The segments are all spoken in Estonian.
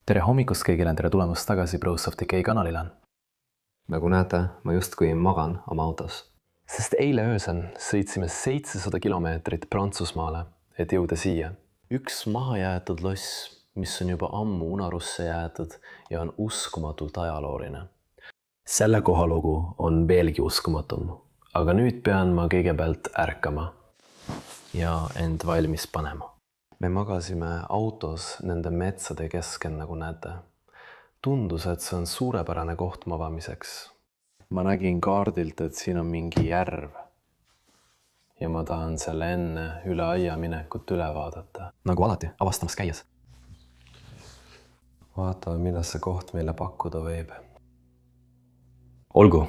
Tere hommikust kõigile, tere tulemast tagasi Bros of Decay kanalile. Nagu näete, ma justkui magan oma autos. Sest eile öösel sõitsime 700 kilomeetrit Prantsusmaale, et jõuda siia. Üks mahajäetud loss, mis on juba ammu unarusse jäetud ja on uskumatult ajalooline. Selle kohalugu on veelgi uskumatum, aga nüüd pean ma kõigepealt ärkama ja end valmis panema. Me magasime autos nende metsade keskel, nagu näete. Tundus, et see on suurepärane koht magamiseks. Ma nägin kaardilt, et siin on mingi järv. Ja ma tahan selle enne üle aia minekut üle vaadata. Nagu alati, avastamas käies. Vaatame, mida see koht meile pakkuda võib. Olgu.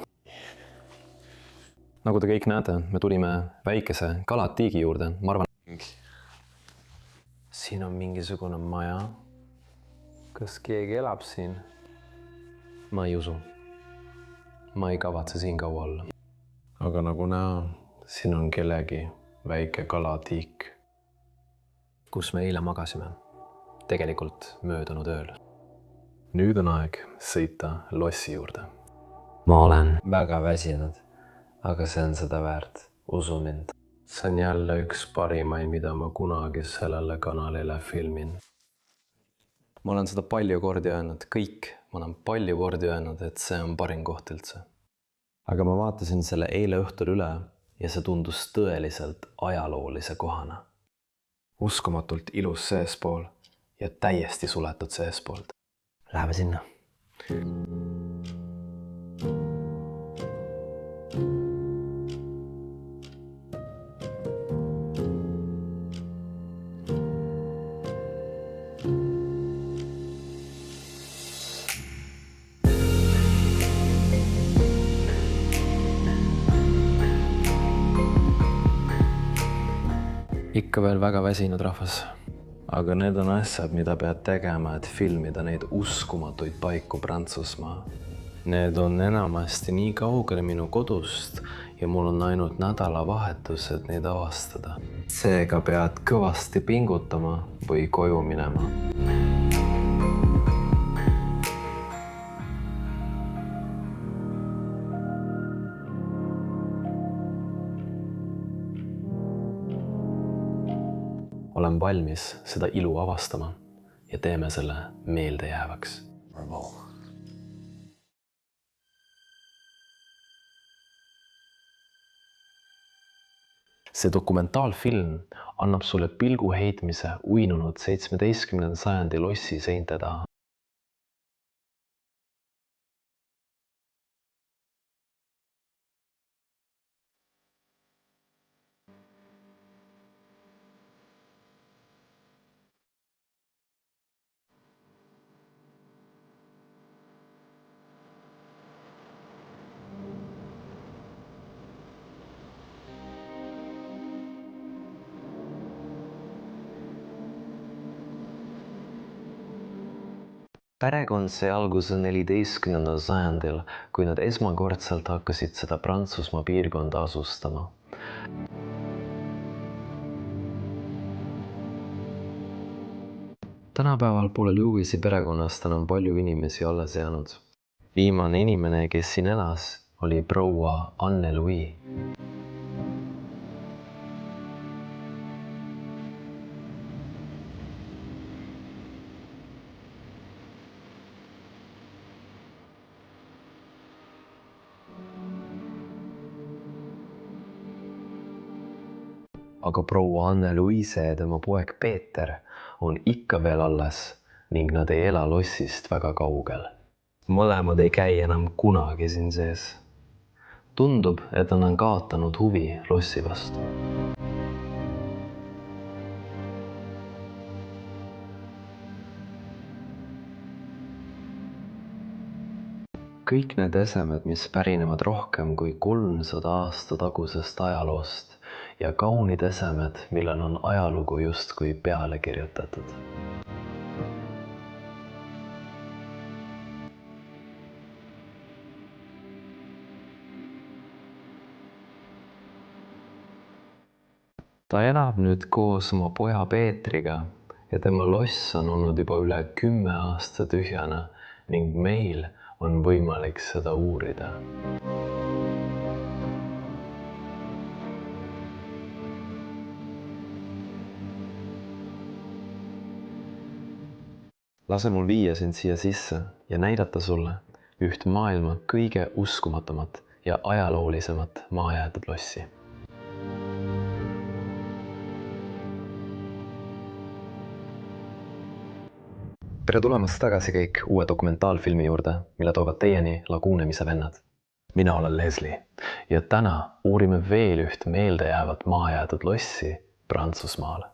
Nagu te kõik näete, me tulime väikese kalatiigi juurde. Ma arvan, siin on mingisugune maja. Kas keegi elab siin? Ma ei usu. Ma ei kavatse siin kaua olla. Aga nagu näha, siin on kellegi väike kalatiik. Kus me eile magasime. Tegelikult möödunud ööl. Nüüd on aeg sõita lossi juurde. Ma olen väga väsinud, aga see on seda väärt. Usu mind. See on jälle üks parimaid, mida ma kunagi sellele kanalile filmin. Ma olen seda palju kordi öelnud, ma olen palju kordi öelnud, et see on parim koht üldse. Aga ma vaatasin selle eile õhtul üle ja see tundus tõeliselt ajaloolise kohana. Uskumatult ilus seespool ja täiesti suletud seespoolt. Läheme sinna. Ikka veel väga väsinud rahvas. Aga need on asjad, mida pead tegema, et filmida neid uskumatuid paiku Prantsusmaa. Need on enamasti nii kaugel minu kodust ja mul on ainult nädalavahetus, et neid avastada. Seega pead kõvasti pingutama või koju minema. Olen valmis seda ilu avastama ja teeme selle meeldejäävaks. See dokumentaalfilm annab sulle pilgu heitmise uinunud 17. sajandi lossi seinte taha. Perekond sai alguse 14. sajandil, kui nad esmakordselt hakkasid seda Prantsusmaa piirkonda asustama. Tänapäeval pole Louisi perekonnast enam palju inimesi alles jäänud. Viimane inimene, kes siin elas, oli proua Anne-Louis. Aga proua Anne-Louise ja tema poeg Peeter on ikka veel alles ning nad ei ela lossist väga kaugel. Mõlemad ei käi enam kunagi siin sees. Tundub, et nad on kaotanud huvi lossi vastu. Kõik need esemed, mis pärinevad rohkem kui 300 aasta tagusest ajaloost ja kaunid esemed, millel on ajalugu justkui peale kirjutatud. Ta elab nüüd koos oma poja Peetriga ja tema loss on olnud juba üle 10 aasta tühjane ning meil on võimalik seda uurida. Lase mul viia sind siia sisse ja näidata sulle üht maailma kõige uskumatumat ja ajaloolisemat mahajäetud lossi. Tere tulemast tagasi kõik uue dokumentaalfilmi juurde, mille toovad teieni Lagunemise vennad. Mina olen Leslie ja täna uurime veel üht meeldejäävat mahajäetud lossi Prantsusmaal.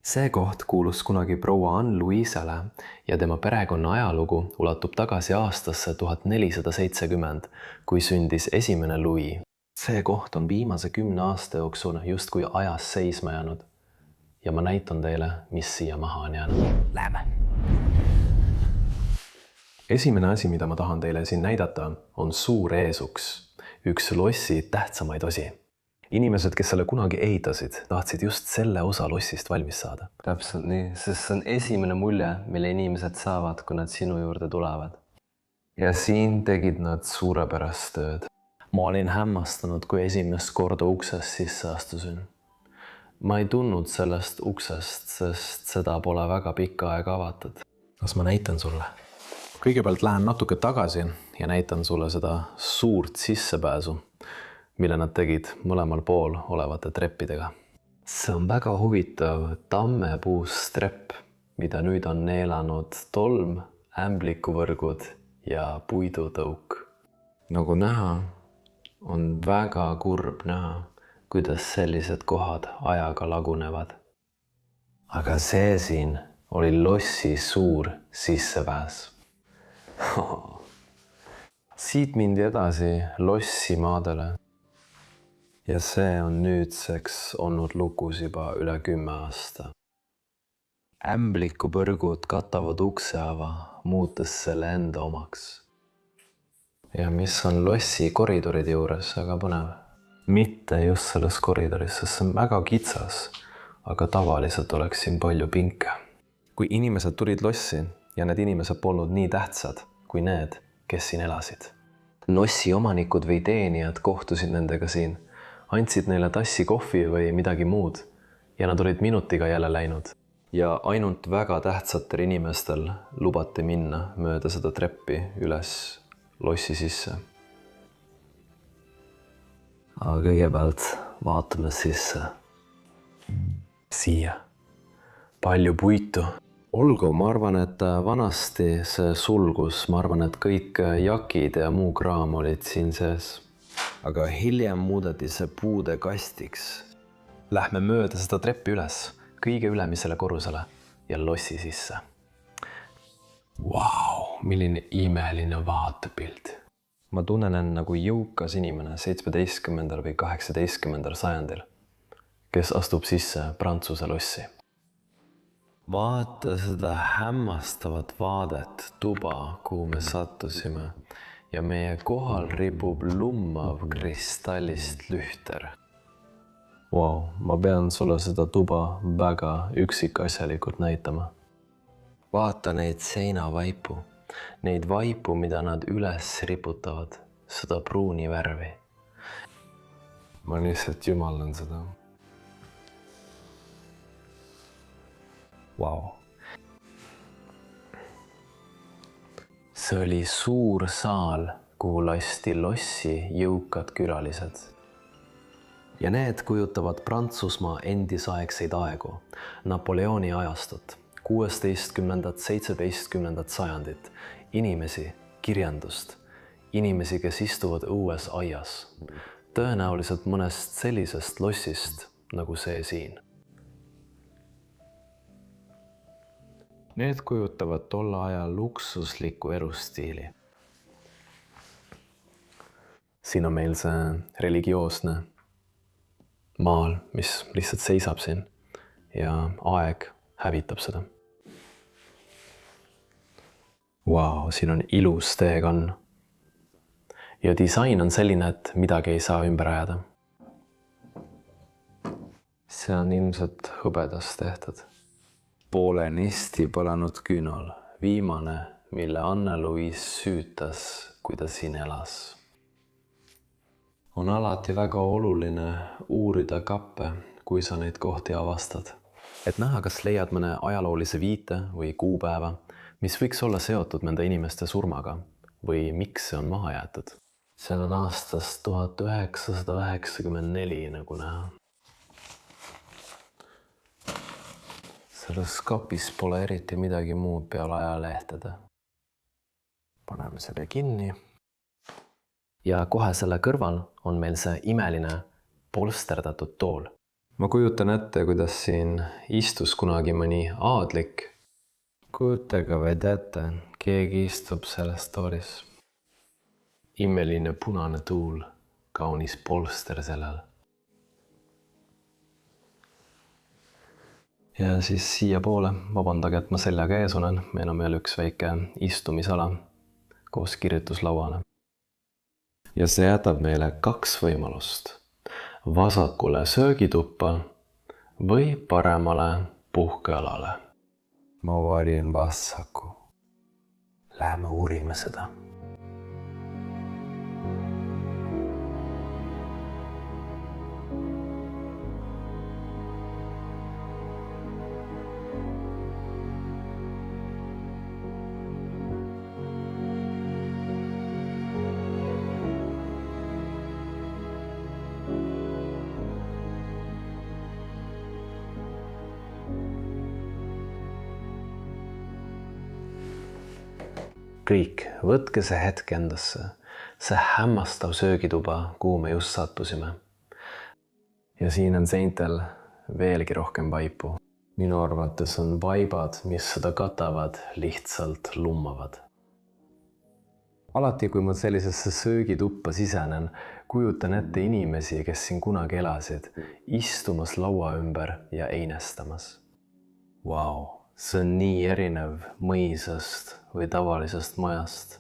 See koht kuulus kunagi proua Anne-Louisele ja tema perekonna ajalugu ulatub tagasi aastasse 1470, kui sündis esimene Louis. See koht on viimase 10 aasta jooksul justkui ajas seisma jäänud ja ma näitan teile, mis siia maha on jäänud. Lähme! Esimene asi, mida ma tahan teile siin näidata, on suur eesuks, üks lossi tähtsamaid osi. Inimesed, kes selle kunagi ehitasid, tahtsid just selle osa lossist valmis saada. Täpselt nii, sest see on esimene mulje, mille inimesed saavad, kui nad sinu juurde tulevad. Ja siin tegid nad suurepärast tööd. Ma olin hämmastunud, kui esimest korda uksest sisse astusin. Ma ei tundnud sellest uksest, sest seda pole väga pikka aega avatud. Kas ma näitan sulle? Kõigepealt lähen natuke tagasi ja näitan sulle seda suurt sissepääsu, mille nad tegid mõlemal pool olevate treppidega. See on väga huvitav tammepuust trepp, mida nüüd on neelanud tolm, ämblikuvõrgud ja puidutõuk. Nagu näha, on väga kurb näha, kuidas sellised kohad ajaga lagunevad. Aga see siin oli lossi suur sissepääs. Siit mindi edasi lossi maadele. Ja see on nüüdseks olnud lukus juba üle 10 aasta. Ämblikupõrgud katavad ukseava, muutes selle enda omaks. Ja mis on lossi koridoride juures väga põnev? Mitte just selles koridoris, sest see on väga kitsas, aga tavaliselt oleks siin palju pinke. Kui inimesed tulid lossi ja need inimesed polnud nii tähtsad kui need, kes siin elasid. Lossi omanikud või teenijad kohtusid nendega siin, andsid neile tassi kohvi või midagi muud ja nad olid minutiga jälle läinud. Ja ainult väga tähtsatel inimestel lubati minna mööda seda treppi üles lossi sisse. Aga kõigepealt vaatame sisse. Siia. Palju puitu. Olgu, ma arvan, et vanasti see sulgus, ma arvan, et kõik jakid ja muu kraam olid siin sees. Aga hiljem muudeti see puude kastiks. Lähme mööda seda treppi üles, kõige ülemisele korrusele ja lossi sisse. Vau, milline imeline vaatepilt. Ma tunnen end nagu jõukas inimene 17. või 18. sajandil, kes astub sisse Prantsuse lossi. Vaata seda hämmastavat vaadet tuba, kuhu me sattusime. Ja meie kohal ripub lummav kristallist lühter. Wow, ma pean sulle seda tuba väga üksikasjalikult näitama. Vaata neid seinavaipu, neid vaipu, mida nad üles riputavad, seda pruuni värvi. Ma lihtsalt jumalan seda. Wow. See oli suur saal, kuhu lasti lossi jõukad külalised. Ja need kujutavad Prantsusmaa endisaegseid aegu, Napoleoni ajastut, 16. 17. sajandit, inimesi, kirjandust, inimesi, kes istuvad õues aias, tõenäoliselt mõnest sellisest lossist nagu see siin. Need kujutavad tolle aja luksuslikku elustiili. Siin on meil see religioosne maal, mis lihtsalt seisab siin ja aeg hävitab seda. Vau, siin on ilus teekann. Ja disain on selline, et midagi ei saa ümber ajada. See on ilmselt hõbedast tehtud. poolenisti palanud küünal. Viimane, mille Anne-Louise süütas, kui ta siin elas. On alati väga oluline uurida kappe, kui sa neid kohti avastad. Et näha, kas leiad mõne ajaloolise viite või kuupäeva, mis võiks olla seotud nende inimeste surmaga või miks see on maha jäetud. See on aastast 1994, nagu näha. Selles kapis pole eriti midagi muud peale ajalehtede. Paneme selle kinni. Ja kohe selle kõrval on meil see imeline polsterdatud tool. Ma kujutan ette, kuidas siin istus kunagi mõni aadlik. Kujutage vaid ette, keegi istub selles toolis. Imeline punane tuul, kaunis polster sellel. Ja siis siia poole, vabandage, et ma seljaga ees olen, meil on veel üks väike istumisala koos kirjutuslauale. Ja see jätab meile 2 võimalust. Vasakule söögituppa või paremale puhkealale. Ma valin vasaku. Läheme uurime seda. Kõik, võtke see hetk endasse, see hämmastav söögituba, kuhu me just sattusime. Ja siin on seintel veelgi rohkem vaipu. Minu arvates on vaibad, mis seda katavad, lihtsalt lummavad. Alati, kui ma sellisesse söögituppa sisenen, kujutan ette inimesi, kes siin kunagi elasid, istumas laua ümber ja einestamas. Vau! See on nii erinev mõisast või tavalisest majast,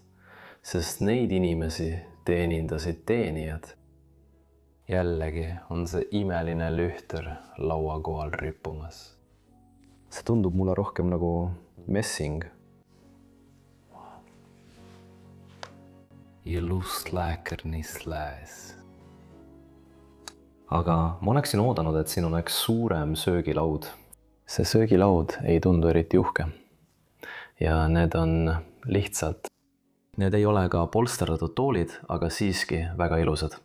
sest neid inimesi teenindasid teenijad. Jällegi on see imeline lühter lauakohal rippumas. See tundub mulle rohkem nagu messing. Ilus lääkernis lääs. Aga ma oleksin oodanud, et siin oleks suurem söögilaud. See söögilaud ei tundu eriti uhke ja need on lihtsalt. Need ei ole ka polsterdatud toolid, aga siiski väga ilusad.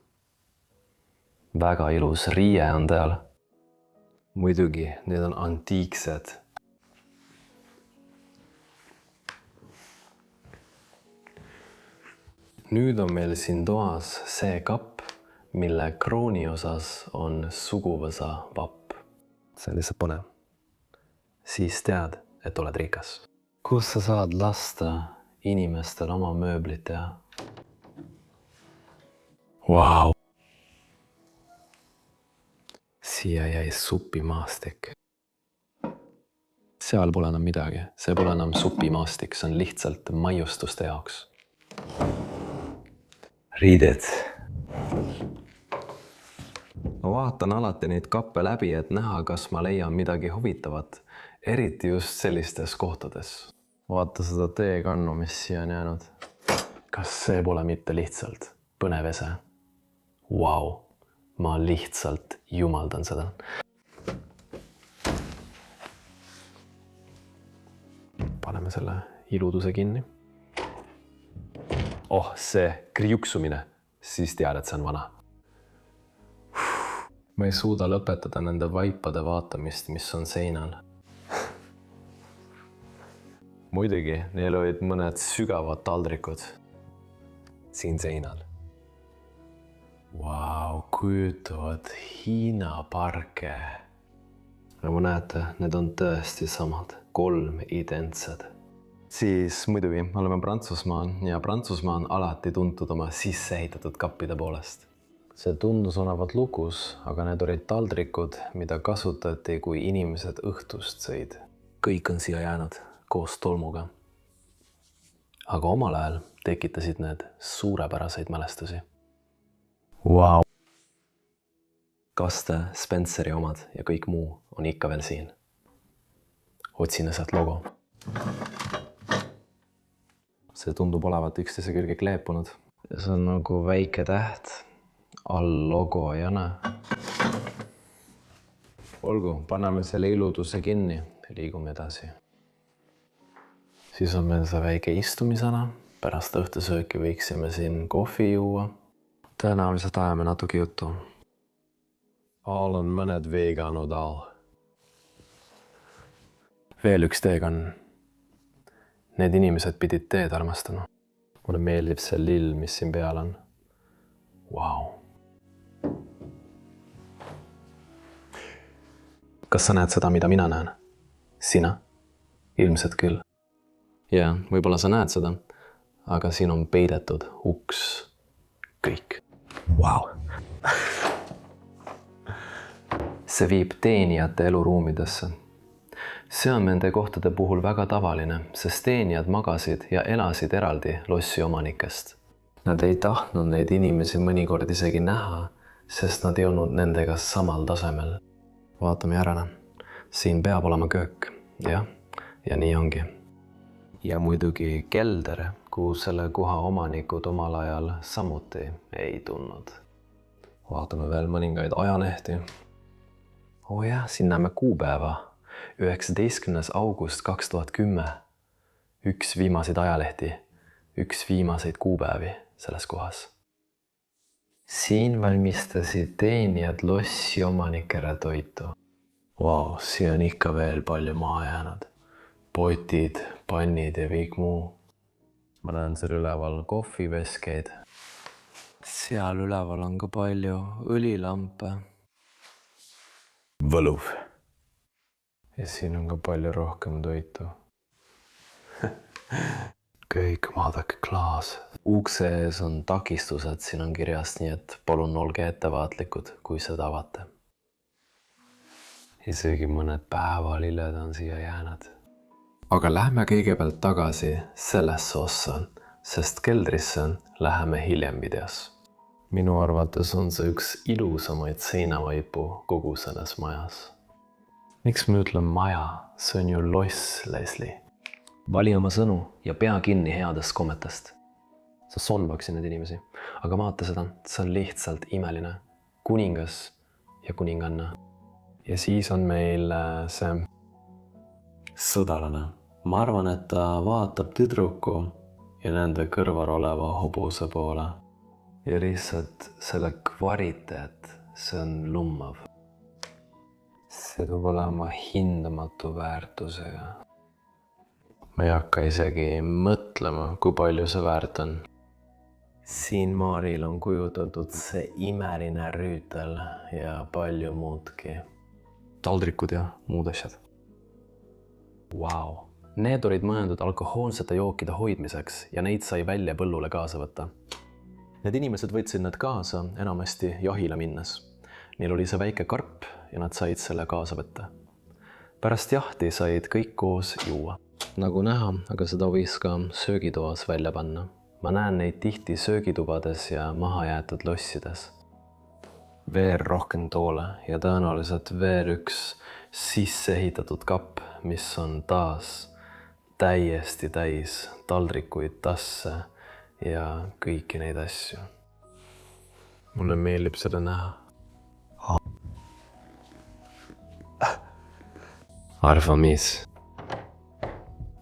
Väga ilus riie on teal. Muidugi, need on antiiksed. Nüüd on meil siin toas see kapp, mille krooni osas on suguvõsa vapp. See on lihtsalt põnev. Siis tead, et oled rikas. Kus sa saad lasta inimestel oma mööblit teha? Vau! Siia jäi supimaastik. Seal pole enam midagi. See pole enam supimaastik, see on lihtsalt maiustuste jaoks. Riided. Ma vaatan alati neid kappe läbi, et näha, kas ma leian midagi huvitavat. Eriti just sellistes kohtades. Vaata seda teekannu, mis siia on jäänud. Kas see pole mitte lihtsalt põnev ese? Vau, ma lihtsalt jumaldan seda. Paneme selle iluduse kinni. Oh, see kriuksumine. Siis tead, et see on vana. Ma ei suuda lõpetada nende vaipade vaatamist, mis on seinal. Muidugi, neil olid mõned sügavad taldrikud siin seinal. Vau, kujutavad Hiina parke. Nagu näete, need on tõesti samad, 3 identsed. Siis muidugi oleme Prantsusmaal ja Prantsusmaa on alati tuntud oma sisseehitatud kappide poolest. See tundus olevat lukus, aga need olid taldrikud, mida kasutati, kui inimesed õhtust sõid. Kõik on siia jäänud koos tolmuga. Aga omal ajal tekitasid need suurepäraseid mälestusi. Vau! Kaste, Spenceri omad ja kõik muu on ikka veel siin. otsime sealt logo. See tundub olevat üksteise külge kleepunud. Ja see on nagu väike täht. All logo ei ole. Olgu, paneme selle iluduse kinni ja liigume edasi. Siis on meil see väike istumisala. Pärast õhtusööki võiksime siin kohvi juua. Tõenäoliselt ajame natuke juttu. All on mõned veeganud all. Veel üks teekann. Need inimesed pidid teed armastama. Mulle meeldib see lill, mis siin peal on. Vau. Kas sa näed seda, mida mina näen? Sina? Ilmselt küll. Ja, võib-olla sa näed seda, aga siin on peidetud uks. Kõik. Vau. See viib teenijate eluruumidesse. See on nende kohtade puhul väga tavaline, sest teenijad magasid ja elasid eraldi lossi omanikest. Nad ei tahtnud neid inimesi mõnikord isegi näha, sest nad ei olnud nendega samal tasemel. Vaatame järele. Siin peab olema köök. Jah, ja nii ongi. Ja muidugi kelder, kuhu selle koha omanikud omal ajal samuti ei tundnud. Vaatame veel mõningaid ajanehti. Jah, siin näeme kuupäeva. 19. august 2010. Üks viimaseid ajalehti. Üks viimaseid kuupäevi selles kohas. Siin valmistasid teenijad lossi omanikele toitu. Vau, siin on ikka veel palju maha jäänud. Potid, pannid ja kõik muu. Ma näen seal üleval kohviveskeid. Seal üleval on ka palju õlilampe. Võluv. Ja siin on ka palju rohkem toitu. Kõik vaadake klaas. Ukse ees on takistused, siin on kirjas, nii et palun olge ettevaatlikud, kui seda avate. Isegi mõned päevalilled on siia jäänud. Aga lähme kõigepealt tagasi sellesse ossa, sest keldrisse läheme hiljem videos. Minu arvates on see üks ilusamaid seinavaipu kogu selles majas. Miks ma ütlen maja? See on ju loss, Leslie. Vali oma sõnu ja pea kinni headest kommetest. Sa solvaksid neid inimesi, aga vaata seda, see on lihtsalt imeline. Kuningas ja kuninganna. Ja siis on meil see sõdalane. Ma arvan, et ta vaatab tüdruku ja nende kõrval oleva hobuse poole. Ja lihtsalt selle kvaliteet, see on lummav. See tuleb olema hindamatu väärtusega. Ma ei hakka isegi mõtlema, kui palju see väärt on. Siin Maaril on kujutatud see imeline rüütel ja palju muudki. Taldrikud ja muud asjad. Vau. Need olid mõeldud alkohoolsete jookide hoidmiseks ja neid sai välja põllule kaasa võtta. Need inimesed võtsid need kaasa enamasti jahile minnes. Neil oli see väike karp ja nad said selle kaasa võtta. Pärast jahti said kõik koos juua. Nagu näha, aga seda võis ka söögitoas välja panna. Ma näen neid tihti söögitubades ja mahajäetud lossides. Veel rohkem toole ja tõenäoliselt veel üks sisse ehitatud kapp, mis on taas täiesti täis taldrikuid, tasse ja kõiki neid asju. Mulle meeldib seda näha. Arva mis?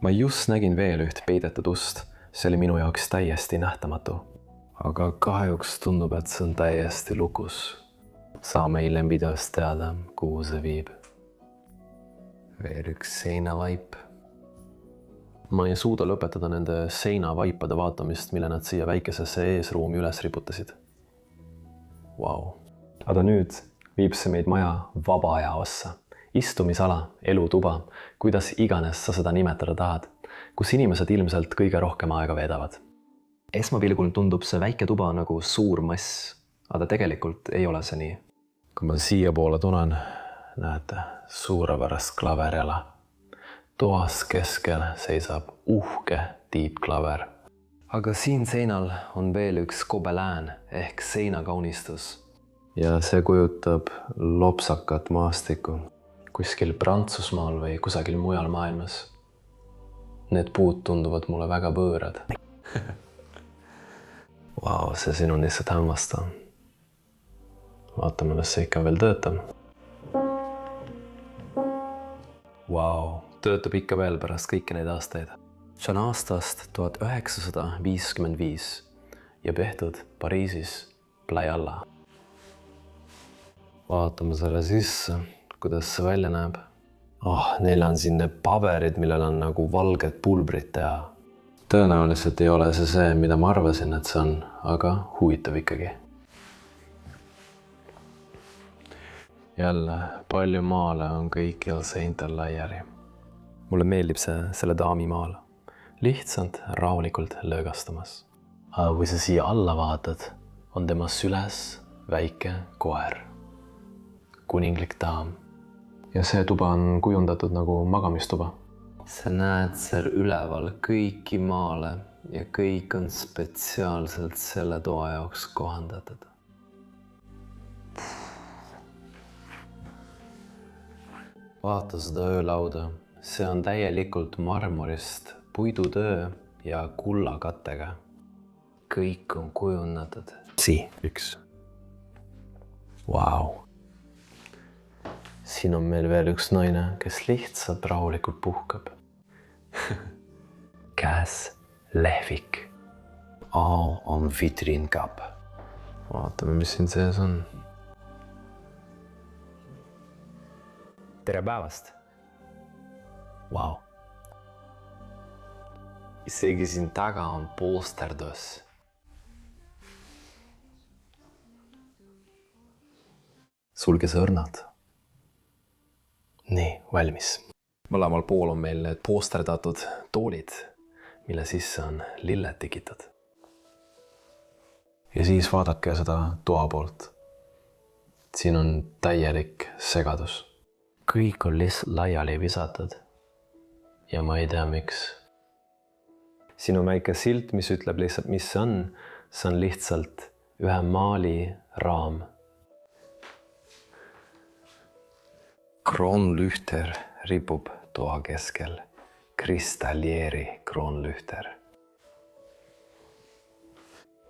Ma just nägin veel üht peidetud ust. See oli minu jaoks täiesti nähtamatu. Aga kahjuks tundub, et see on täiesti lukus. Saame hiljem videost teada, kuhu see viib. Veel üks seinavaip. Ma ei suuda lõpetada nende seinavaipade vaatamist, mille nad siia väikesesse eesruumi üles riputasid. Vau. Aga nüüd viib see meid maja vaba aja ossa. Istumisala, elutuba, kuidas iganes sa seda nimetada tahad, kus inimesed ilmselt kõige rohkem aega veedavad. Esmapilgul tundub see väike tuba nagu suur mass, aga tegelikult ei ole see nii. Kui ma siia poole tulen, näete, suurepärast klaverjala. Toas keskel seisab uhke tiibklaver. Aga siin seinal on veel üks gobelään ehk seinakaunistus. Ja see kujutab lopsakat maastikku. kuskil Prantsusmaal või kusagil mujal maailmas. Need puud tunduvad mulle väga võõrad. Vau, see siin on lihtsalt hämmastav. Vaatame, kas see ikka veel töötab. Vau, töötab ikka veel pärast kõiki neid aastaid. See on aastast 1955 ja tehtud Pariisis Playa. Vaatame selle sisse, kuidas see välja näeb. Neil on siin need paberid, millel on nagu valged pulbrid teha. Tõenäoliselt ei ole see, mida ma arvasin, et see on, aga huvitav ikkagi. Jälle, palju maale on kõikjal seintel laiali. Mulle meeldib selle daami maal. Lihtsalt rahulikult löögastamas. Aga kui sa siia alla vaatad, on tema süles väike koer. Kuninglik daam. Ja see tuba on kujundatud nagu magamistuba. Sa näed seal üleval kõiki maale ja kõik on spetsiaalselt selle toa jaoks kohandatud. Vaata seda öölauda. See on täielikult marmorist, puidutöö ja kullakattega. Kõik on kujundatud. Üks. Vau. Siin on meil veel üks naine, kes lihtsalt rahulikult puhkab. Käes lehvik. On vitriinkapp. Vaatame, mis siin sees on. Tere päevast. Vau. Isegi siin taga on polsterdus. Sulge sõrnad. Nii, valmis. Mõlemal pool on meil need polsterdatud toolid, mille sisse on lilled tikitud. Ja siis vaadake seda toa poolt. Siin on täielik segadus. Kõik on lihtsalt laiali visatud. Ja ma ei tea, miks. Siin on väike silt, mis ütleb lihtsalt, mis see on. See on lihtsalt ühe maali raam. Kroonlühter ripub toa keskel. Kristallieri kroonlühter.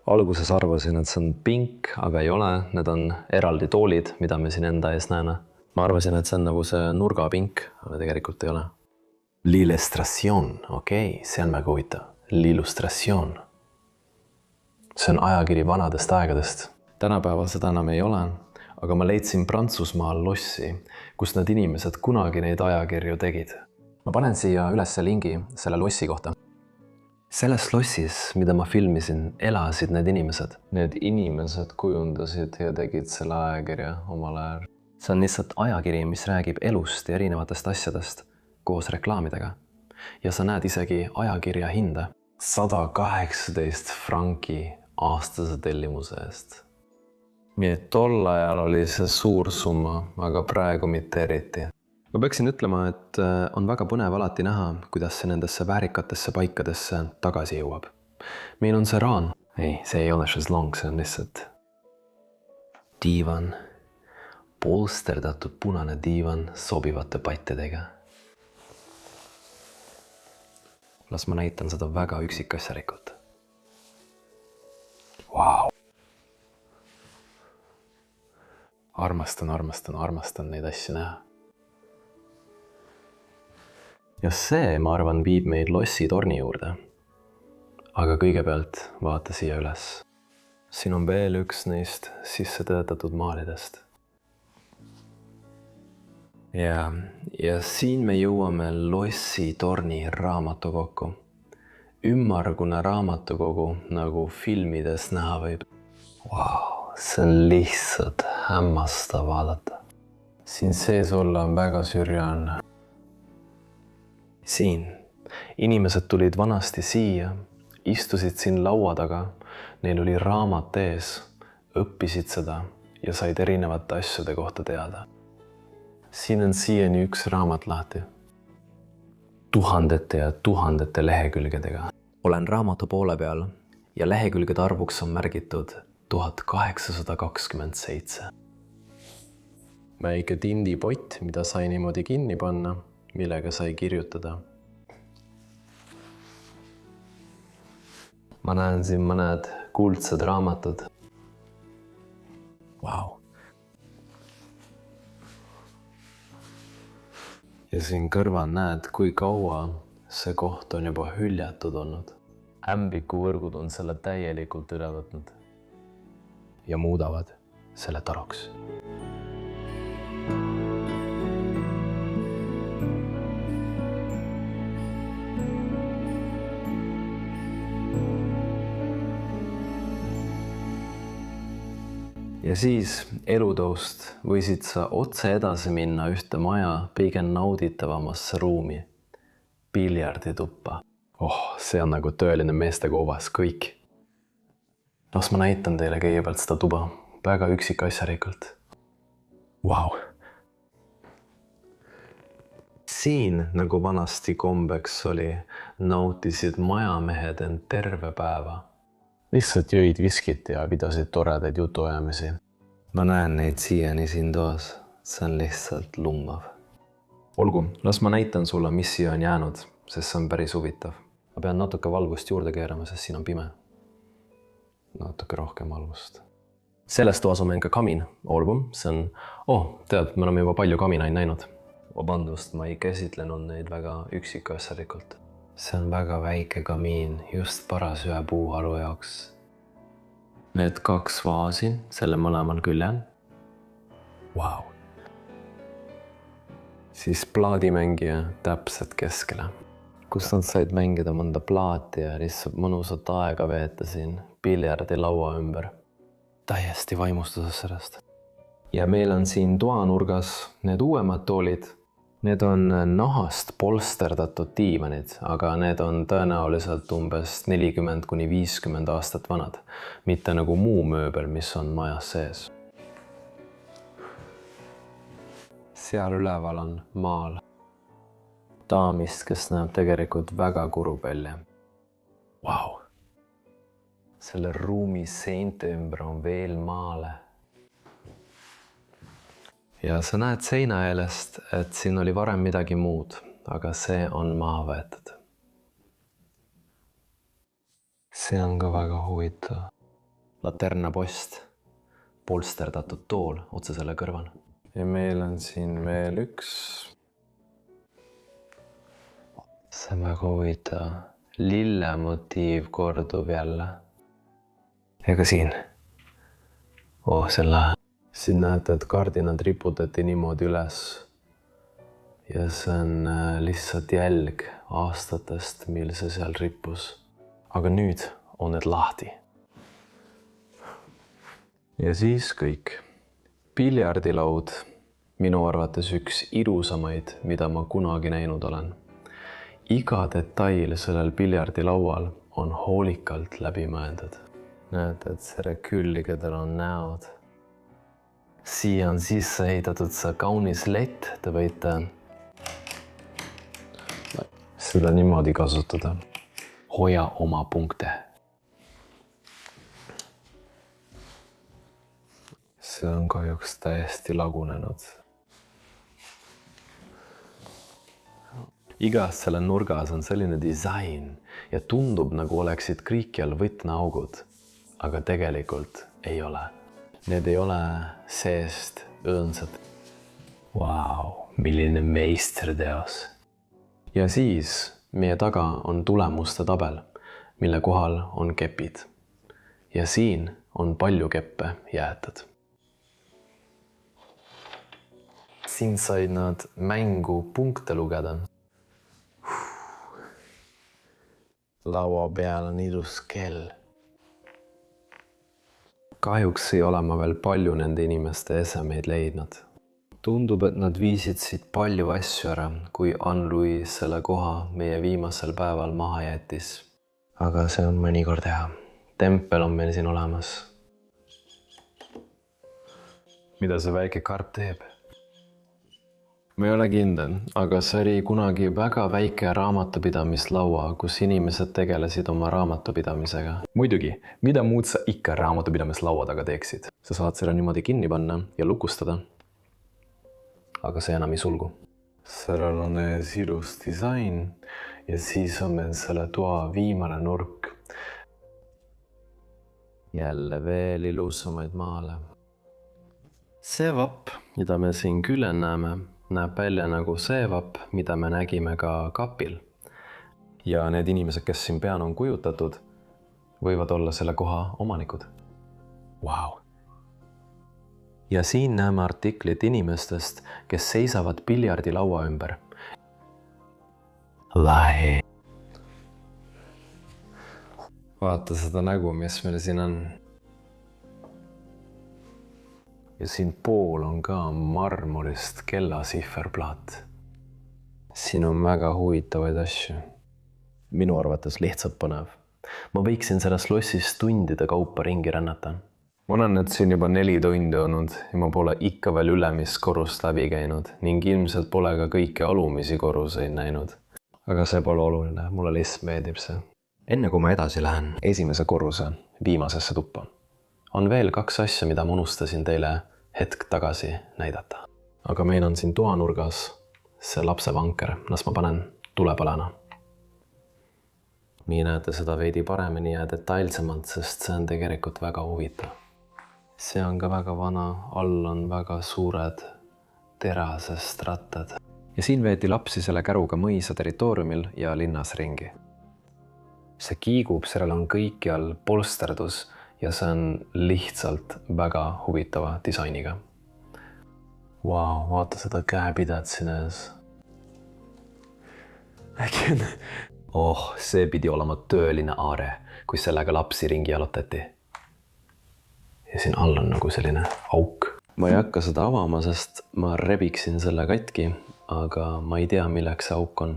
Alguses arvasin, et see on pink, aga ei ole. Need on eraldi toolid, mida me siin enda ees näeme. Ma arvasin, et see on nagu see nurgapink, aga tegelikult ei ole. L'illustration, okei, see on väga huvitav. L'illustration. See on ajakiri vanadest aegadest. Tänapäeval seda enam ei ole, aga ma leidsin Prantsusmaal lossi, kus need inimesed kunagi neid ajakirju tegid. Ma panen siia üles lingi selle lossi kohta. Selles lossis, mida ma filmisin, elasid need inimesed. Need inimesed kujundasid ja tegid selle ajakirja omal ajal. See on lihtsalt ajakiri, mis räägib elust ja erinevatest asjadest koos reklaamidega. Ja sa näed isegi ajakirja hinda. 118 franki aastase tellimuse eest. Nii et tol ajal oli see suur summa, aga praegu mitte eriti. Ma peaksin ütlema, et on väga põnev alati näha, kuidas see nendesse väärikatesse paikadesse tagasi jõuab. Meil on see raan. Ei, see ei ole šeslong, see on lihtsalt diivan. Polsterdatud punane diivan sobivate pattidega. Las ma näitan seda väga üksikasjalikult. Vau! Armastan neid asju näha. Ja see, ma arvan, viib meid lossi torni juurde. Aga kõigepealt vaata siia üles. Siin on veel üks neist sisse töötatud maalidest. Ja siin me jõuame lossi torni raamatukokku. Ümmargune raamatukogu, nagu filmides näha võib. Vau, see on lihtsalt hämmastav vaadata. Siin sees olla on väga sürreaalne. Siin inimesed tulid vanasti siia, istusid siin laua taga, neil oli raamat ees, õppisid seda ja said erinevate asjade kohta teada. Siin on siiani üks raamat lahti. Tuhandete ja tuhandete lehekülgedega. Olen raamatu poole peal ja lehekülgede arvuks on märgitud 1827. väike tindipott, mida sai niimoodi kinni panna, millega sai kirjutada. Ma näen siin mõned kuldsed raamatud. Vau. Ja siin kõrval näed, kui kaua see koht on juba hüljatud olnud. Ämbikuvõrgud on selle täielikult üle võtnud ja muudavad selle taruks. Ja siis elutõust võisid sa otse edasi minna ühte maja kõige nauditavamasse ruumi, piljardituppa. See on nagu tõeline meestekoobas kõik. Las ma näitan teile kõigepealt seda tuba, väga üksikasjalikult. Vau! Siin, nagu vanasti kombeks oli, nautisid majamehed end terve päeva. Lihtsalt jõid viskit ja pidasid toredaid jutuajamisi. Ma näen neid siiani siin toas. See on lihtsalt lummav. Olgu, las ma näitan sulle, mis siia on jäänud, sest see on päris huvitav. Ma pean natuke valgust juurde keerama, sest siin on pime. Natuke rohkem valgust. Selles toas on meil ka kamin. Olgu, see on... tead, me oleme juba palju kaminaid näinud. Vabandust, ma ei käsitlenud neid väga üksikasjalikult. See on väga väike kamiin, just paras ühe puuharu jaoks. Need 2 vaasi, selle mõlemal küljel. Vau! Siis plaadimängija täpselt keskele. Kus nad said mängida mõnda plaati ja lihtsalt mõnusat aega veeta siin piljardi laua ümber. Täiesti vaimustuses sellest. Ja meil on siin toanurgas need uuemad toolid. Need on nahast polsterdatud diivanid, aga need on tõenäoliselt umbes 40–50 aastat vanad. Mitte nagu muu mööbel, mis on majas sees. Seal üleval on maal daamist, kes näeb tegelikult väga kurub välja. Vau! Selle ruumi seinte ümber on veel maale. Ja sa näed seinaelest, et siin oli varem midagi muud, aga see on maha võetud. See on ka väga huvitav. Laternapost, polsterdatud tool otse selle kõrval. Ja meil on siin veel üks. See on väga huvitav. Lillemotiiv kordub jälle. Ja ka siin. Selle... Siin näete, et kardinad riputati niimoodi üles ja see on lihtsalt jälg aastatest, mil see seal rippus. Aga nüüd on need lahti. Ja siis kõik. Piljardilaud, minu arvates üks ilusamaid, mida ma kunagi näinud olen. Iga detail sellel piljardilaual on hoolikalt läbi mõeldud. Näete, et selle külgedel on näod. Siia on sisse ehitatud see kaunis lett, te võite seda niimoodi kasutada. Hoia oma punkte. See on kahjuks täiesti lagunenud. Igas selle nurgas on selline disain ja tundub, nagu oleksid kõikjal võtmeaugud, aga tegelikult ei ole. Need ei ole seest õõnsad. Vau, milline meisterteos. Ja siis meie taga on tulemuste tabel, mille kohal on kepid. Ja siin on palju keppe jäetud. Siin said nad mängu punkte lugeda. Laua peal on ilus kell. Kahjuks ei ole ma veel palju nende inimeste esemeid leidnud. Tundub, et nad viisid siit palju asju ära, kui Anne-Louis selle koha meie viimasel päeval maha jättis. Aga see on mõnikord hea. Tempel on meil siin olemas. Mida see väike karp teeb? Ma ei ole kindel, aga see oli kunagi väga väike raamatupidamislaua, kus inimesed tegelesid oma raamatupidamisega. Muidugi, mida muud sa ikka raamatupidamislaua taga teeksid? Sa saad selle niimoodi kinni panna ja lukustada. aga see enam ei sulgu. sellel on ees ilus disain ja siis on meil selle toa viimane nurk. jälle veel ilusamaid maale. see vapp, mida me siin küljel näeme, näeb välja nagu see vapp, mida me nägime ka kapil. ja need inimesed, kes siin peal on kujutatud, võivad olla selle koha omanikud. Vau! Ja siin näeme artiklit inimestest, kes seisavad piljardilaua ümber. Lahe! Vaata seda nägu, mis meil siin on. Ja siin pool on ka marmorist kellasihverplaat. Siin on väga huvitavaid asju. Minu arvates lihtsalt põnev. Ma võiksin selles lossis tundide kaupa ringi rännata. Ma olen nüüd siin juba 4 tundi olnud ja ma pole ikka veel ülemist korrust läbi käinud ning ilmselt pole ka kõiki alumisi korruseid näinud. Aga see pole oluline, mulle lihtsalt meeldib see. Enne kui ma edasi lähen esimese korruse viimasesse tuppa, on veel 2 asja, mida ma unustasin teile hetk tagasi näidata. Aga meil on siin toanurgas see lapsevanker, las ma panen tule põlema. Nii näete seda veidi paremini ja detailsemalt, sest see on tegelikult väga huvitav. See on ka väga vana, all on väga suured terasest rattad. Ja siin veeti lapsi selle käruga mõisa territooriumil ja linnas ringi. See kiigub, sellel on kõikjal polsterdus ja see on lihtsalt väga huvitava disainiga. Vau, vaata seda käepidet siin ees. Äkki on... see pidi olema tööline aare, kui sellega lapsi ringi jalutati. Ja siin all on nagu selline auk. Ma ei hakka seda avama, sest ma rebiksin selle katki, aga ma ei tea, milleks see auk on.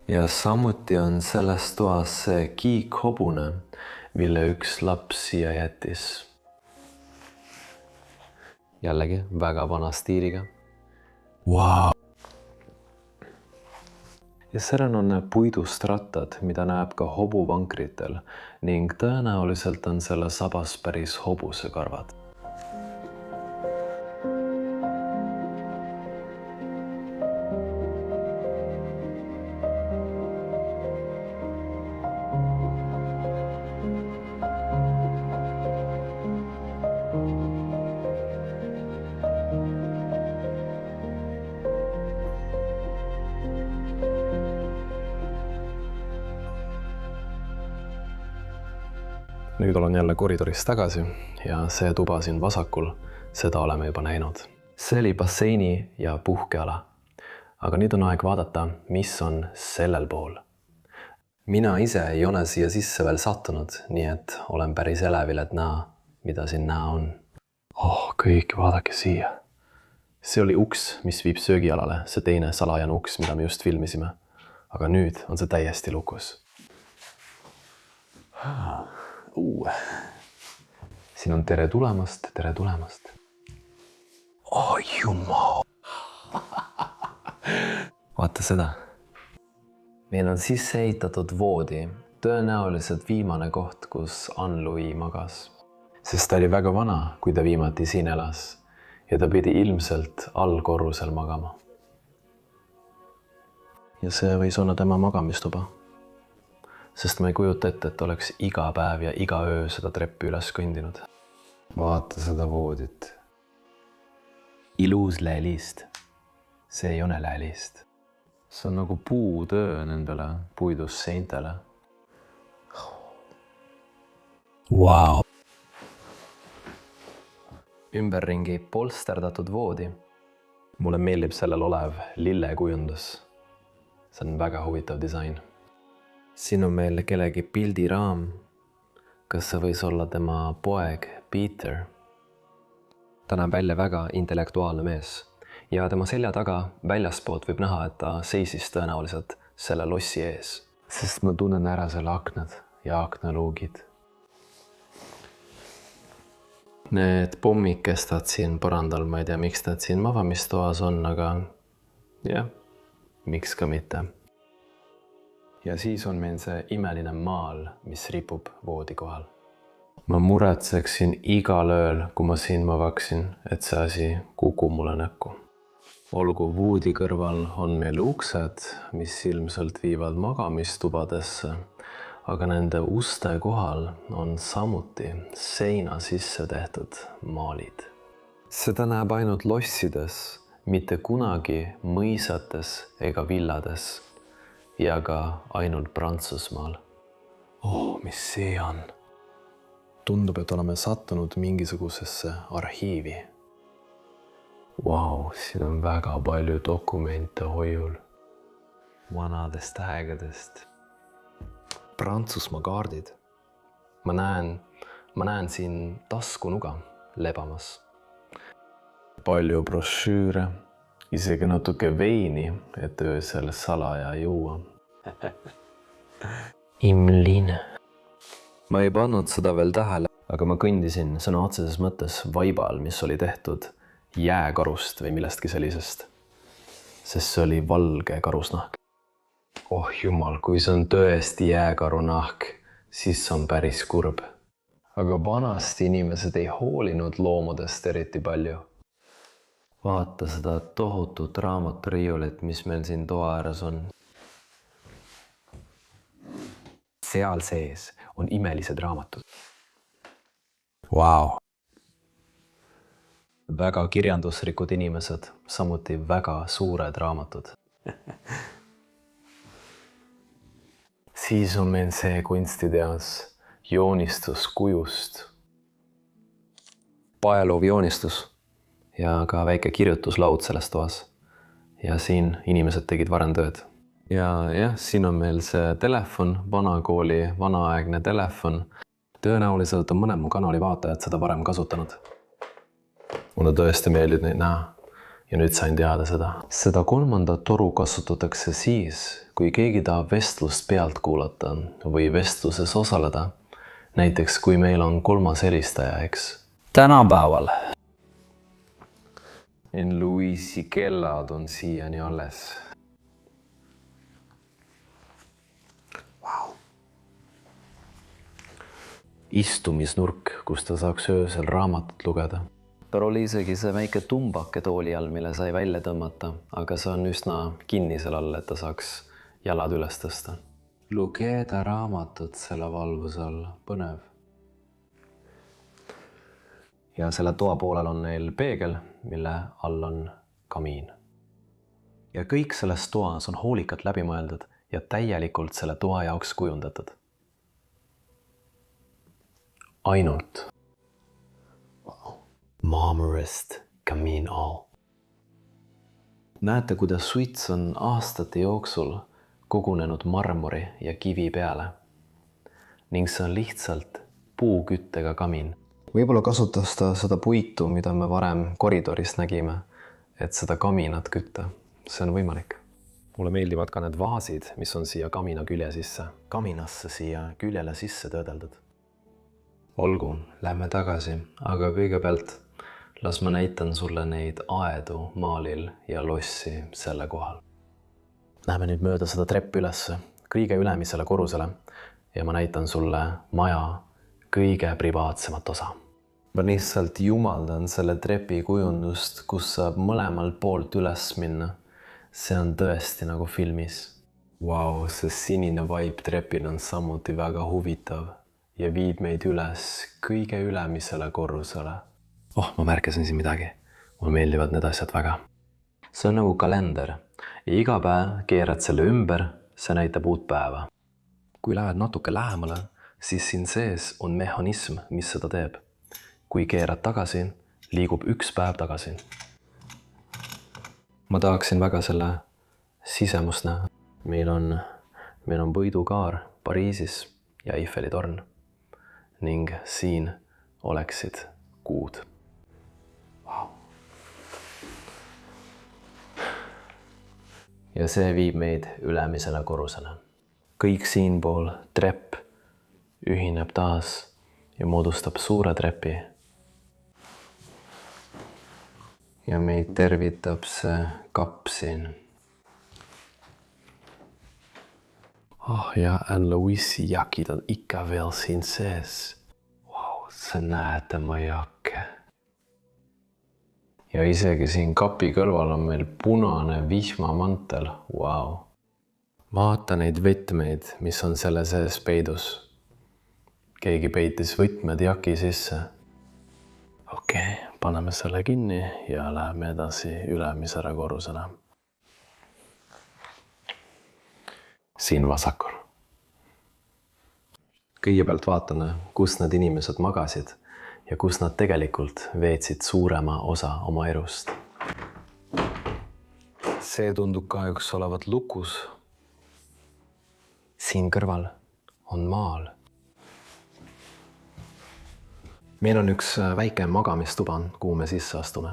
Ja samuti on selles toas see kiikhobune, mille üks laps siia jättis. Jällegi väga vana stiiliga. Vau! Ja sellel on puidust rattad, mida näeb ka hobuvankritel ning tõenäoliselt on selle sabas päris hobuse karvad. Nüüd olen jälle koridoris tagasi ja see tuba siin vasakul, seda oleme juba näinud. See oli basseini ja puhkeala. Aga nüüd on aeg vaadata, mis on sellel pool. Mina ise ei ole siia sisse veel sattunud, nii et olen päris elevil, et näha, mida siin näha on. Kõik, vaadake siia. See oli uks, mis viib söögialale, see teine salajane uks, mida me just filmisime. Aga nüüd on see täiesti lukus. Siin on tere tulemast, tere tulemast. Jumal! Vaata seda. Meil on sisse ehitatud voodi, tõenäoliselt viimane koht, kus Anne-Louis magas. Sest ta oli väga vana, kui ta viimati siin elas ja ta pidi ilmselt allkorrusel magama. Ja see võis olla tema magamistuba. Sest ma ei kujuta ette, et oleks iga päev ja iga öö seda treppi üles kõndinud. Vaata seda voodit. Ilus läälist. See ei ole läälist. See on nagu puutöö nendele puidust seintele. Vau! Ümberringi polsterdatud voodi. Mulle meeldib sellel olev lillekujundus. See on väga huvitav disain. Siin on meil kellegi pildiraam. Kas see võis olla tema poeg Peter? Ta näeb välja väga intellektuaalne mees ja tema selja taga väljaspoot võib näha, et ta seisis tõenäoliselt selle lossi ees. Sest ma tunnen ära selle aknad ja aknaluugid. Need pommikestad siin põrandal, ma ei tea, miks nad siin magamistoas on, aga jah, miks ka mitte. Ja siis on meil see imeline maal, mis ripub voodi kohal. Ma muretseksin igal ööl, kui ma siin magaksin, et see asi kukub mulle näkku. olgu voodi kõrval on meil uksed, mis ilmselt viivad magamistubadesse, aga nende uste kohal on samuti seina sisse tehtud maalid. Seda näeb ainult lossides, mitte kunagi mõisates ega villades ja ka ainult Prantsusmaal. Oh, mis see on? Tundub, et oleme sattunud mingisugusesse arhiivi. Vau, siin on väga palju dokumente hoiul. Vanadest aegadest. Prantsusmaa kaardid. Ma näen siin taskunuga lebamas. Palju brošüüre, isegi natuke veini, et öösel salaja juua. Imline. Ma ei pannud seda veel tähele, aga ma kõndisin sõna otseses mõttes vaibal, mis oli tehtud jääkarust või millestki sellisest, sest see oli valge karusnahk. Oh jumal, kui see on tõesti jääkarunahk, siis on päris kurb. Aga vanasti inimesed ei hoolinud loomadest eriti palju. Vaata seda tohutut raamaturiiulit, mis meil siin toa ääres on. Seal sees on imelised raamatud. Vau! Väga kirjandusrikud inimesed, samuti väga suured raamatud. Siis on meil see kunstiteos, joonistus kujust. Paeluv joonistus ja ka väike kirjutuslaud selles toas. Ja siin inimesed tegid varem tööd. Ja jah, siin on meil see telefon, vanakooli vanaaegne telefon. Tõenäoliselt on mõned mu kanali vaatajad seda varem kasutanud. Mulle tõesti meeldib neid näha ja nüüd sain teada seda. Seda kolmandat toru kasutatakse siis, kui keegi tahab vestlust pealt kuulata või vestluses osaleda. Näiteks kui meil on kolmas helistaja, eks? Tänapäeval. En Louisi kellad on siiani alles. Wow. Istumisnurk, kus ta saaks öösel raamatut lugeda. Tal oli isegi see väike tumbake tooli all, mille sai välja tõmmata, aga see on üsna kinni seal all, et ta saaks jalad üles tõsta. Lugeda raamatut selle valvuse all, põnev. Ja selle toa poolel on neil peegel, mille all on kamiin. Ja kõik selles toas on hoolikalt läbi mõeldud ja täielikult selle toa jaoks kujundatud. Ainult. Marmorist kamiin all. Näete, kuidas suits on aastate jooksul kogunenud marmori ja kivi peale ning see on lihtsalt puuküttega kamiin. Võib-olla kasutas ta seda puitu, mida me varem koridoris nägime, et seda kaminat kütta. See on võimalik. Mulle meeldivad ka need vaasid, mis on siia kamina külje sisse. Kaminasse siia küljele sisse töödeldud. Olgu, lähme tagasi, aga kõigepealt las ma näitan sulle neid aedu maalil ja lossi selle kohal. Läheme nüüd mööda seda treppi ülesse, kõige ülemisele korrusele ja ma näitan sulle maja kõige privaatsemat osa. Ma lihtsalt jumaldan selle trepi kujundust, kus saab mõlemalt poolt üles minna. See on tõesti nagu filmis. Vau, see sinine vaip trepil on samuti väga huvitav ja viib meid üles kõige ülemisele korrusele. Oh, ma märkasin siin midagi. Mulle meeldivad need asjad väga. See on nagu kalender ja iga päev keerad selle ümber, see näitab uut päeva. Kui lähed natuke lähemale, siis siin sees on mehhanism, mis seda teeb. Kui keerad tagasi, liigub üks päev tagasi. Ma tahaksin väga selle sisemust näha. Meil on võidukaar Pariisis ja Eiffeli torn ning siin oleksid kuud. Ja see viib meid ülemisele korrusele. Kõik siinpool trepp ühineb taas ja moodustab suure trepi. Ja meid tervitab see kapp siin. Oh ja Anne Louisi jakid on ikka veel siin sees. Wow, see näete ma jakke. ja isegi siin kapi kõrval on meil punane vihmamantel. Wow. Vaata neid võtmeid, mis on selle sees peidus. Keegi peitis võtmed jaki sisse. Okei, paneme selle kinni ja läheme edasi ülemisele korrusele. Siin vasakul. Kõigepealt vaatame, kus need inimesed magasid ja kus nad tegelikult veetsid suurema osa oma elust. See tundub kahjuks olevat lukus. Siin kõrval on maal. Meil on üks väike magamistuba, kuhu me sisse astume.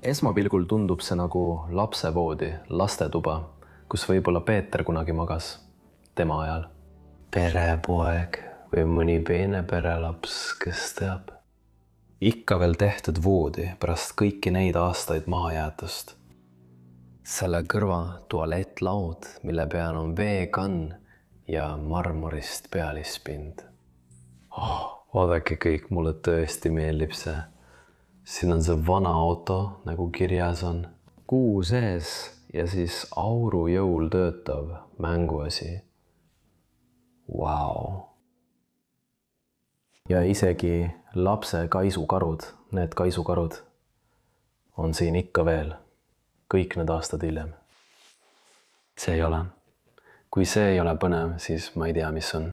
Esmapilgul tundub see nagu lapsevoodi, lastetuba, kus võib-olla Peeter kunagi magas tema ajal. Perepoeg või mõni peene perelaps, kes teab. Ikka veel tehtud voodi pärast kõiki neid aastaid mahajäetust. Selle kõrva tualettlaud, mille peal on veekann ja marmorist pealispind. Vaadake kõik, mulle tõesti meeldib see. Siin on see vana auto, nagu kirjas on. Kuu sees ja siis auru jõul töötav mänguasi. Wow. Ja isegi lapse kaisukarud, need kaisukarud on siin ikka veel, kõik need aastad hiljem. See ei ole. Kui see ei ole põnev, siis ma ei tea, mis on.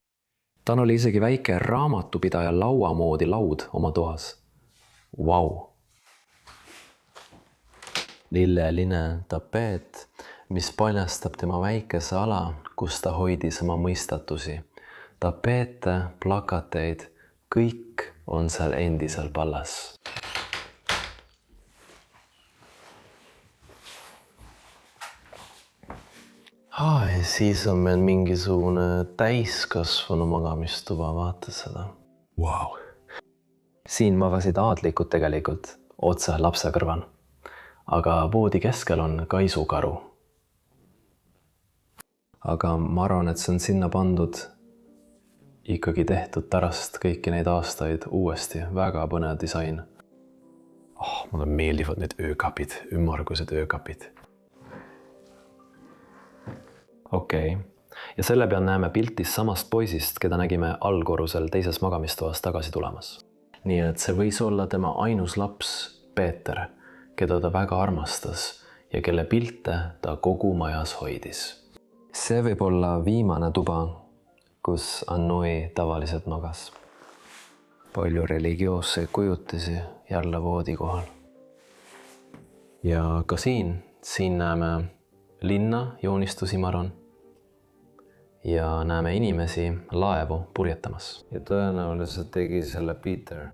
Tal oli isegi väike raamatupidaja laua moodi laud oma toas. Wow. Lilleline tapeet, mis paljastab tema väikese ala, kus ta hoidis oma mõistatusi. Tapeete, plakateid, kõik on seal endisel pallas. Ja siis on meil mingisugune täiskasvanu magamistuba, vaata seda. Wow. Siin magasid aadlikud tegelikult otse lapse kõrval, aga voodi keskel on kaisukaru. Aga ma arvan, et see on sinna pandud ikkagi tehtud pärast kõiki neid aastaid uuesti. Väga põnev disain. Mulle meeldivad need öökapid, ümmargused öökapid. Okei. Ja selle peal näeme piltis samast poisist, keda nägime allkorrusel teises magamistoas tagasi tulemas. Nii et see võis olla tema ainus laps, Peeter, keda ta väga armastas ja kelle pilte ta kogu majas hoidis. See võib olla viimane tuba, kus Annui tavaliselt magas. Palju religioosseid kujutisi jälle voodi kohal. Ja ka siin näeme linna joonistusi, ma arvan. Ja näeme inimesi laevu purjetamas. Ja tõenäoliselt tegi selle Peter.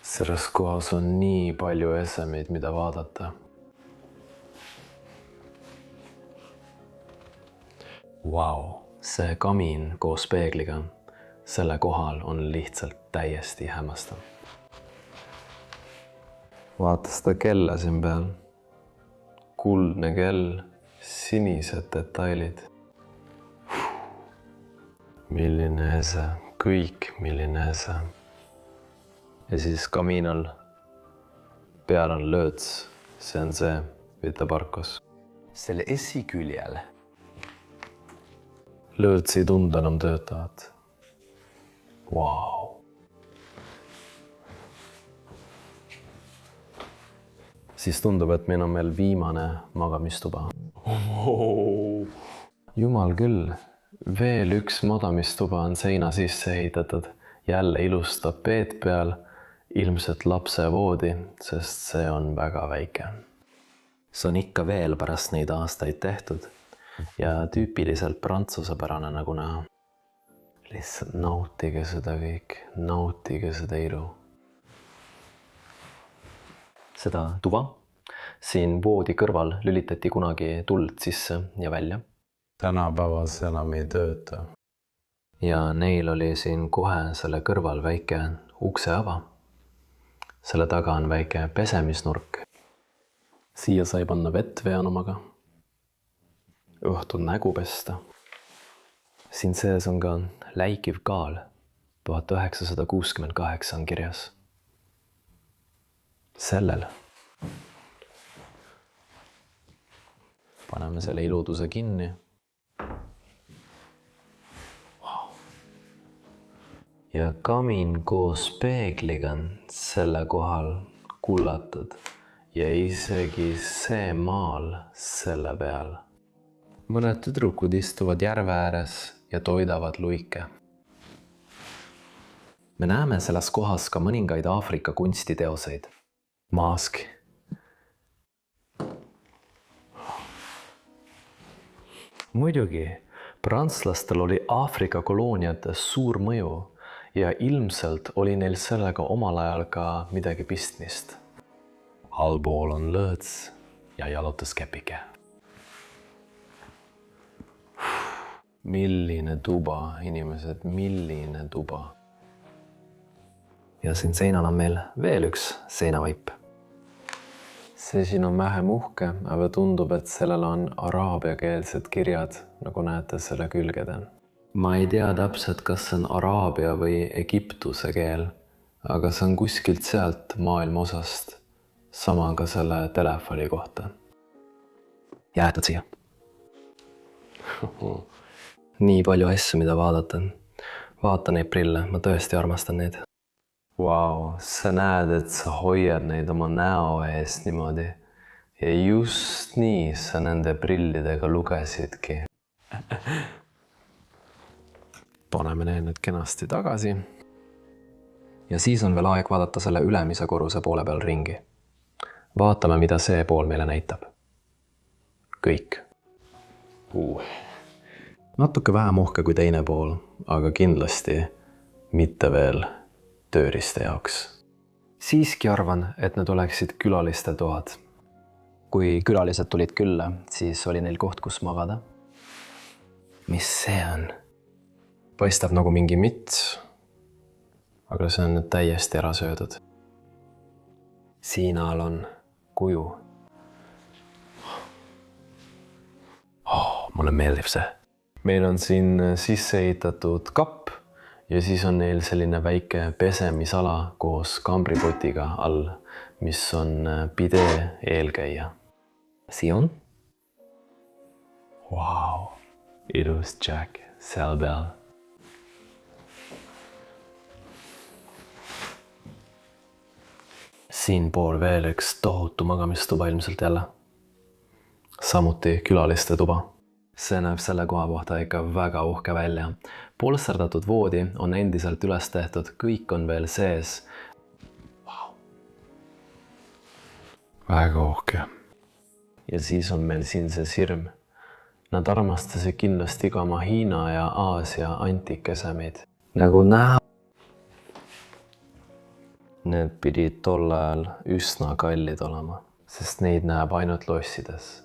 Selles kohas on nii palju esemeid, mida vaadata. Wow, see kamin koos peegliga, selle kohal on lihtsalt täiesti hämmastav. Vaata seda kella siin peal. Kuldne kell, sinised detailid. Milline ese, kõik milline ese. Ja siis kaminal peal on lööts, see on see Vita-Barkos. Selle esiküljel lööts ei tunda enam töötavat. Wow. Siis tundub, et meil on veel viimane magamistuba. Jumal küll, veel üks magamistuba on seina sisse ehitatud. Jälle ilus tapeet peal, ilmselt lapse voodi, sest see on väga väike. See on ikka veel pärast neid aastaid tehtud ja tüüpiliselt prantsusepärane nagu näha. Lihtsalt nautige seda kõik, nautige seda ilu. Seda tuba siin voodi kõrval lülitati kunagi tuld sisse ja välja. Tänapäevas enam ei tööta. Ja neil oli siin kohe selle kõrval väike ukseava. Selle taga on väike pesemisnurk. Siia sai panna vett veanumaga. Õhtul nägu pesta. Siin sees on ka läikiv kaal, 1968 on kirjas. Sellel. Paneme selle iluduse kinni. Wow. Ja kamin koos peegliga on selle kohal kullatud ja isegi see maal selle peal. Mõned tüdrukud istuvad järve ääres ja toidavad luike. Me näeme selles kohas ka mõningaid Aafrika kunstiteoseid. Maask. Muidugi, prantslastel oli Aafrika kolooniates suur mõju ja ilmselt oli neil sellega omal ajal ka midagi pistmist. Allpool on lõõts ja jalutuskäpike. Milline tuba, inimesed, milline tuba. Ja siin seinal on meil veel üks seinavaip. See siin on vähem uhke, aga tundub, et sellel on araabiakeelsed kirjad, nagu näete selle külgedel. Ma ei tea täpselt, kas see on araabia või egiptuse keel, aga see on kuskilt sealt maailma osast. Sama ka selle telefoni kohta. Jäätad siia. Nii palju asju, mida vaadata. Vaata neid prille, ma tõesti armastan neid. Vau, sa näed, et sa hoiad neid oma näo ees niimoodi. Ja just nii sa nende prillidega lugesidki. Paneme need nüüd kenasti tagasi. Ja siis on veel aeg vaadata selle ülemise korruse poole peal ringi. Vaatame, mida see pool meile näitab. Kõik. Natuke vähem uhke kui teine pool, aga kindlasti mitte veel tööriiste jaoks. Siiski arvan, et need oleksid külaliste toad. Kui külalised tulid külla, siis oli neil koht, kus magada. Mis see on? Paistab nagu mingi mits, aga see on nüüd täiesti ära söödud. Siin all on kuju. Mulle meeldib see. Meil on siin sisse ehitatud kapp ja siis on neil selline väike pesemisala koos kambripotiga all, mis on bidee eelkäija. Siia on? Wow, ilus Jack seal peal. Siin pool veel üks tohutu magamistuba ilmselt jälle. Samuti külaliste tuba. See näeb selle koha kohta ikka väga uhke välja. Polsterdatud voodi on endiselt üles tehtud, kõik on veel sees. Wow. Väga uhke. Ja siis on meil siin see sirm. Nad armastasid kindlasti ka oma Hiina ja Aasia antikesemeid. Nagu näha. Need pidid tol ajal üsna kallid olema, sest neid näeb ainult lossides.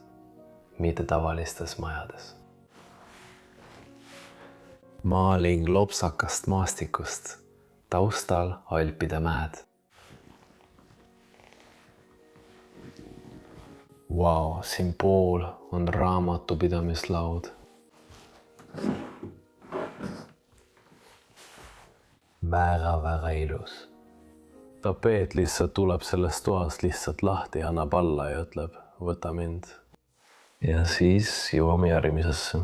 Mitte tavalistes majades. Maaling lopsakast maastikust, taustal Alpide mäed. Vau, siin pool on raamatupidamislaud. Väga ilus. Tapeet lihtsalt tuleb sellest toast lihtsalt lahti, annab alla ja ütleb, võta mind. Ja siis jõuame järgmisesse.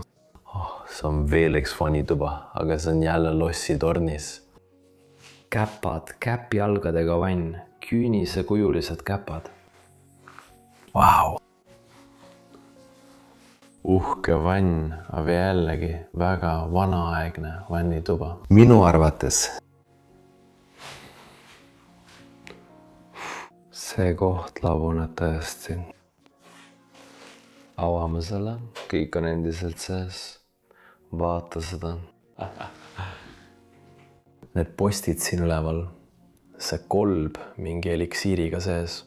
See on veel üks vanituba, aga see on jälle lossitornis. Käpad, käpijalgadega vann, küünisekujulised käpad. Vau! Uhke vann, aga jällegi väga vanaaegne vannituba. Minu arvates see koht labuneb täiesti. Avame selle, kõik on endiselt sees. Vaata seda. Need postid siin üleval. See kolb mingi eliksiiriga sees.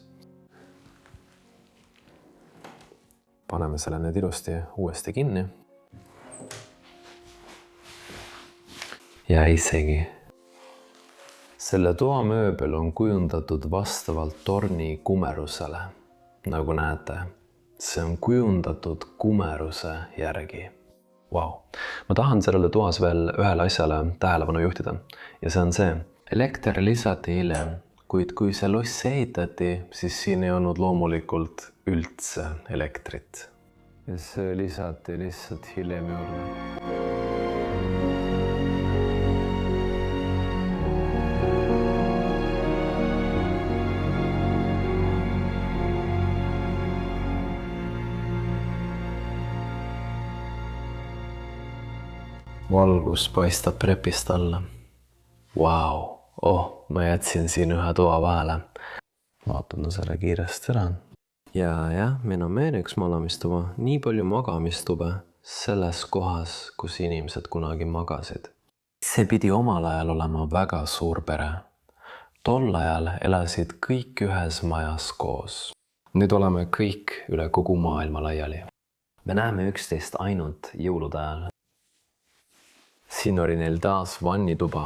Paneme selle nüüd ilusti uuesti kinni. Ja isegi. Selle toa mööbel on kujundatud vastavalt torni kumerusele, nagu näete. See on kujundatud kumeruse järgi. Wow. Ma tahan sellele toas veel ühele asjale tähelepanu juhtida ja see on see. Elekter lisati hiljem, kuid kui see loss ehitati, siis siin ei olnud loomulikult üldse elektrit. Ja see lisati lihtsalt hiljem juurde. Valgus paistab trepist alla. Vau, ma jätsin siin ühe toa vahele. Vaatan selle kiiresti ära. Ja, meil on veel üks magamistuba. Nii palju magamistube selles kohas, kus inimesed kunagi magasid. See pidi omal ajal olema väga suur pere. Tol ajal elasid kõik ühes majas koos. Nüüd oleme kõik üle kogu maailma laiali. Me näeme üksteist ainult jõulude ajal. Siin oli neil taas vannituba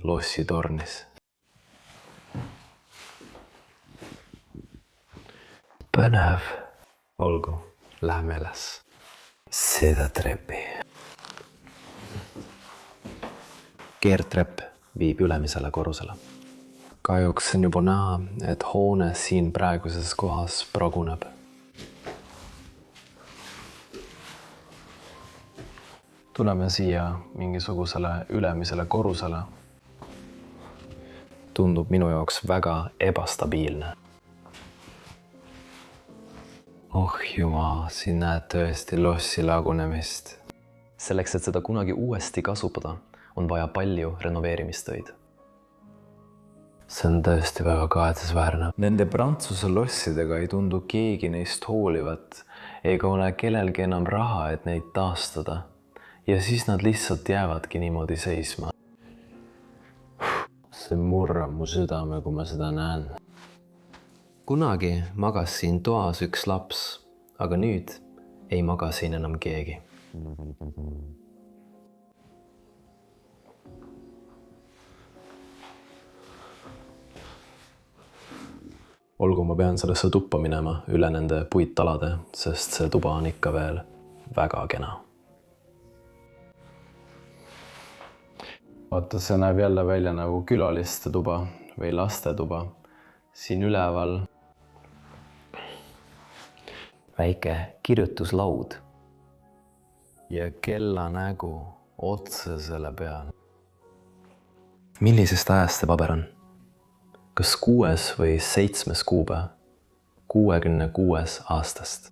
lossi tornis. Põnev. Olgu, lähme üles. Seda trepi. Keertrepp viib ülemisele korrusele. Kahjuks on juba näha, et hoone siin praeguses kohas praguneb. Tuleme siia mingisugusele ülemisele korrusele. Tundub minu jaoks väga ebastabiilne. Jumaa, siin näed tõesti lossi lagunemist. Selleks, et seda kunagi uuesti kasutada, on vaja palju renoveerimistöid. See on tõesti väga kahetsusväärne. Nende Prantsuse lossidega ei tundu keegi neist hoolivat, ega ole kellelgi enam raha, et neid taastada. Ja siis nad lihtsalt jäävadki niimoodi seisma. See murrab mu südame, kui ma seda näen. Kunagi magas siin toas üks laps, aga nüüd ei maga siin enam keegi. Olgu, ma pean sellesse tuppa minema üle nende puittalade, sest see tuba on ikka veel väga kena. Vaata, see näeb jälle välja nagu külaliste tuba või laste tuba. Siin üleval väike kirjutuslaud ja kella nägu otse selle peal. Millisest ajast see paber on? Kas 6. või 7. kuupäev? 66 aastast.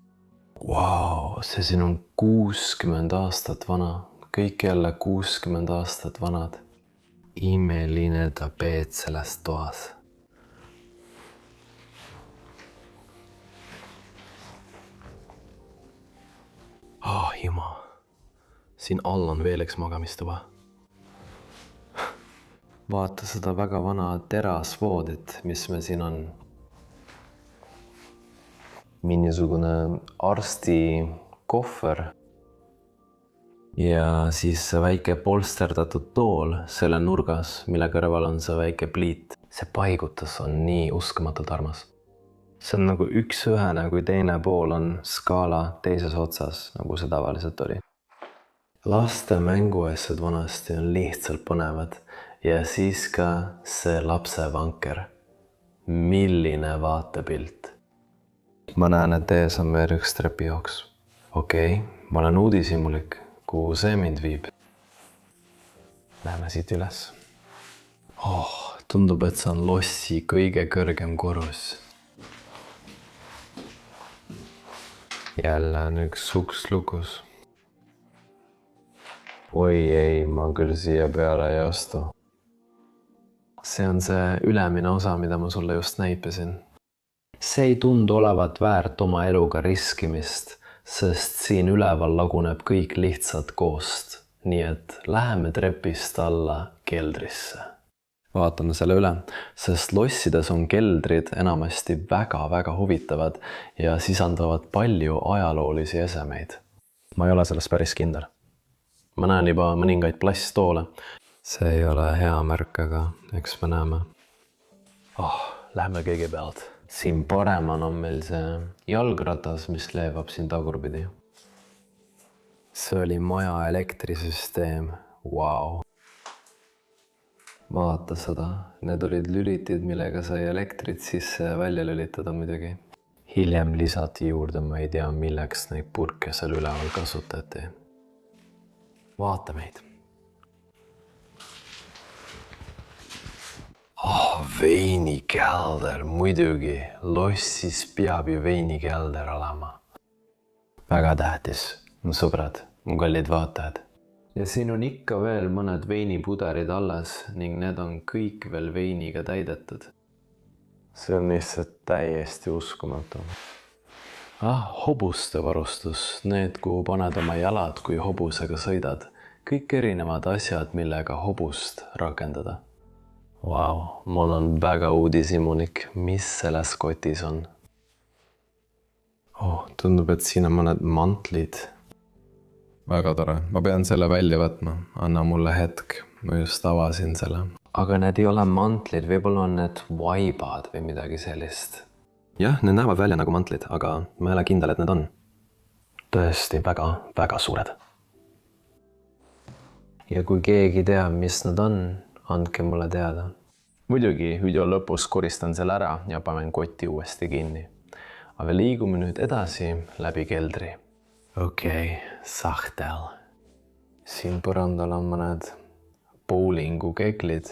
Vau, see siin on 60 aastat vana. Kõik jälle 60 aastat vanad. Imeline tapeet selles toas. Jumal. Siin all on veel üks magamistuba. Vaata seda väga vana terasvoodit, mis me siin on. Mingisugune arsti kohver. Ja siis see väike polsterdatud tool selle nurgas, mille kõrval on see väike pliit. See paigutus on nii uskumatult armas. See on nagu üks-ühene, kui teine pool on skaala teises otsas, nagu see tavaliselt oli. Laste mänguasjad vanasti on lihtsalt põnevad ja siis ka see lapsevanker. Milline vaatepilt. Ma näen, et ees on veel üks trepijooks. Okei, ma olen uudishimulik. Kuhu see mind viib? Lähme siit üles. Tundub, et see on lossi kõige kõrgem korrus. Jälle on üks uks lukus. Oi ei, ma küll siia peale ei astu. See on see ülemine osa, mida ma sulle just näitasin. See ei tundu olevat väärt oma eluga riskimist, sest siin üleval laguneb kõik lihtsalt koost. Nii et läheme trepist alla keldrisse. Vaatame selle üle, sest lossides on keldrid enamasti väga-väga huvitavad ja sisaldavad palju ajaloolisi esemeid. Ma ei ole sellest päris kindel. Ma näen juba mõningaid plasttoole. See ei ole hea märk, aga eks me näeme. Lähme kõigepealt. Siin paremal on meil see jalgratas, mis leevab siin tagurpidi. see oli maja elektrisüsteem, vau. Vaata seda, need olid lülitid, millega sai elektrit sisse ja välja lülitada muidugi. Hiljem lisati juurde, ma ei tea, milleks neid purke seal üleval kasutati. Vaata meid. Veinikelder, muidugi. Lossis peab ju veinikelder olema. Väga tähtis, mu sõbrad, mu kallid vaatajad. Ja siin on ikka veel mõned veinipuderid alles ning need on kõik veel veiniga täidetud. See on lihtsalt täiesti uskumatu. Hobuste varustus, need, kuhu paned oma jalad, kui hobusega sõidad. Kõik erinevad asjad, millega hobust rakendada. Vau, mul on väga uudishimulik, mis selles kotis on. Tundub, et siin on mõned mantlid. Väga tore, ma pean selle välja võtma. Anna mulle hetk, ma just avasin selle. Aga need ei ole mantlid, võib-olla on need vaibad või midagi sellist. Jah, need näevad välja nagu mantlid, aga ma ei ole kindel, et need on. Tõesti väga, väga suured. Ja kui keegi teab, mis nad on, andke mulle teada. Muidugi video lõpus koristan selle ära ja panen kotti uuesti kinni. Aga liigume nüüd edasi läbi keldri. Okei, sahtel. Siin põrandal on mõned bowlingu keglid.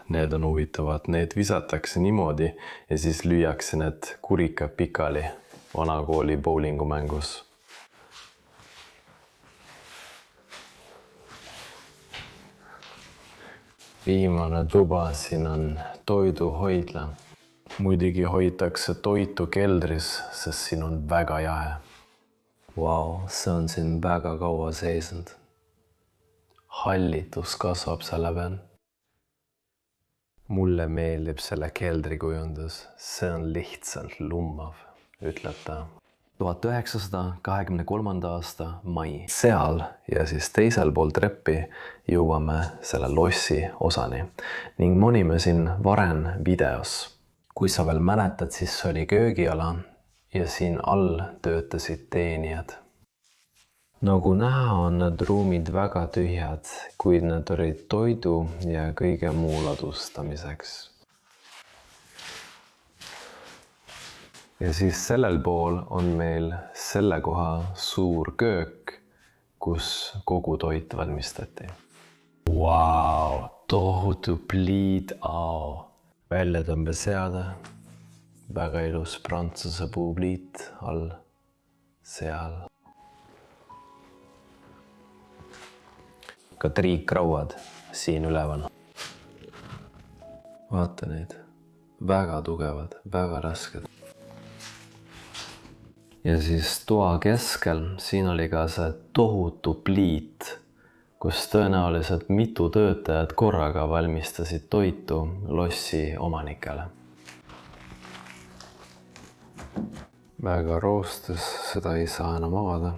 Need on huvitavad, need visatakse niimoodi ja siis lüüakse need kurikad pikali vanakooli bowlingu mängus. Viimane tuba siin on toiduhoidla. Muidugi hoitakse toitu keldris, sest siin on väga jahe. Vau, see on siin väga kaua seisnud. Hallitus kasvab selle peal. Mulle meeldib selle keldrikujundus. See on lihtsalt lummav, ütleb ta. 1923. aasta mai. Seal ja siis teisel pool treppi jõuame selle lossi osani ning monime siin varem videos. Kui sa veel mäletad, siis oli köögiala ja siin all töötasid teenijad. Nagu näha on need ruumid väga tühjad, kuid need olid toidu ja kõige muu ladustamiseks. Ja siis sellel pool on meil selle koha suur köök, kus kogu toit valmistati. Vau, tohutu pliit väljatõmbeseade, väga ilus prantsuse puupliit all seal. Ka triikrauad siin üleval. Vaata neid, väga tugevad, väga rasked. Ja siis toa keskel, siin oli ka see tohutu pliit, kus tõenäoliselt mitu töötajad korraga valmistasid toitu lossi omanikele. Väga roostes, seda ei saa enam avada.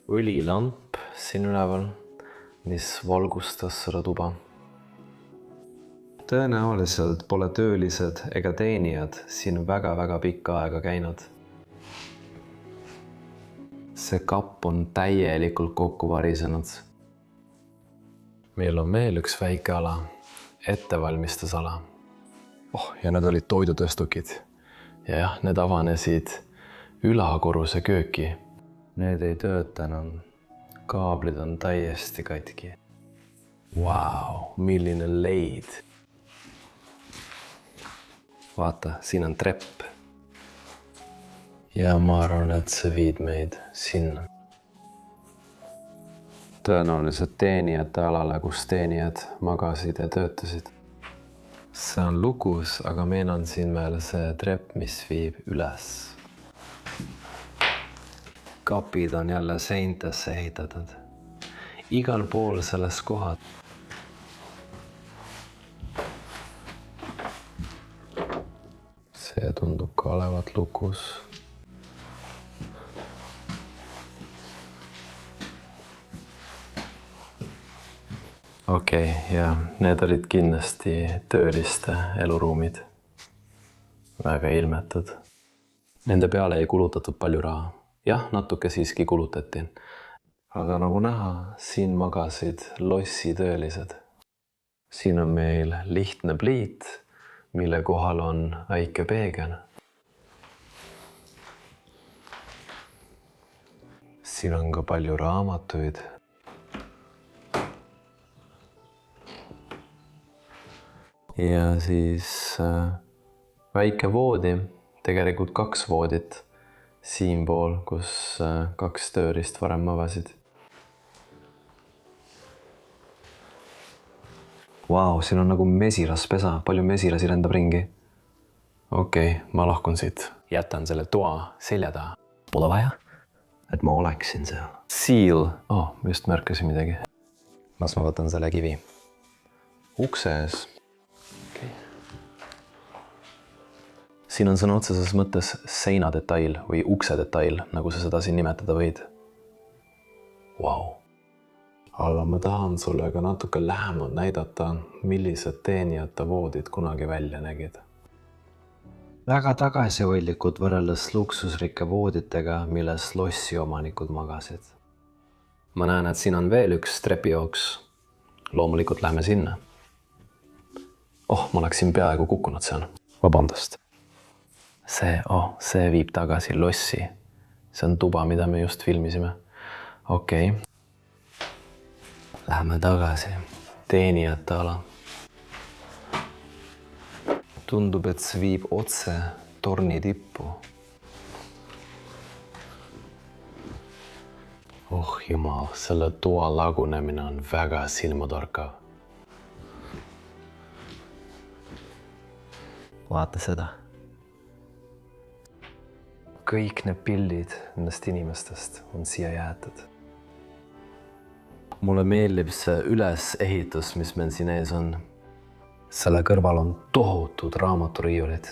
Õlilamp siin üleval, mis valgustas seda tuba. Tõenäoliselt pole töölised ega teenijad siin väga pikka aega käinud. See kapp on täielikult kokku varisenud. Meil on veel üks väike ala, ettevalmistusala. Ja need olid toidutõstukid. Ja jah, need avanesid ülakorruse kööki. Need ei tööta enam. Kaablid on täiesti katki. Vau, milline leid. Vaata, siin on trepp. Ja ma arvan, et see viid meid sinna. Tõenäoliselt teenijate alale, kus teenijad magasid ja töötasid. See on lukus, aga meil on siin veel see trepp, mis viib üles. Kapid on jälle seintesse ehitatud. Igal pool selles kohad. See tundub ka olevat lukus. Okei, ja need olid kindlasti tööliste eluruumid. Väga ilmetud. Nende peale ei kulutatud palju raha. jah, natuke siiski kulutati. aga nagu näha, siin magasid lossitöölised. siin on meil lihtne pliit, mille kohal on väike peegel. siin on ka palju raamatuid. ja siis väike voodi, tegelikult 2 voodit siinpool, kus 2 tööriist varem magasid. Vau, siin on nagu mesiraspesa, palju mesirasi lendab ringi. Okei, ma lahkun siit. Jätan selle toa selja taha. Pole vaja, et ma oleksin seal. Seal. Ma just märkasin midagi. Las ma võtan selle kivi. Ukse ees. Okay. Siin on sõna otseses mõttes seinadetail või uksedetail, nagu sa seda siin nimetada võid. Vau. Aga ma tahan sulle ka natuke lähemalt näidata, millised teenijate voodid kunagi välja nägid. Väga tagasihoidlikud võrreldes luksusrikke vooditega, milles lossiomanikud magasid. Ma näen, et siin on veel üks trepijooks. Loomulikult lähme sinna. Ma läksin peaaegu kukkunud seal. Vabandust. See viib tagasi lossi. See on tuba, mida me just filmisime. Okei. Lähme tagasi. Teenijate ala. Tundub, et see viib otse torni tippu. Jumal, selle toa lagunemine on väga silmatorkav. Vaata seda. Kõik need pildid nendest inimestest on siia jäetud. Mulle meeldib see ülesehitus, mis meil siin ees on. Selle kõrval on tohutud raamaturiiulid.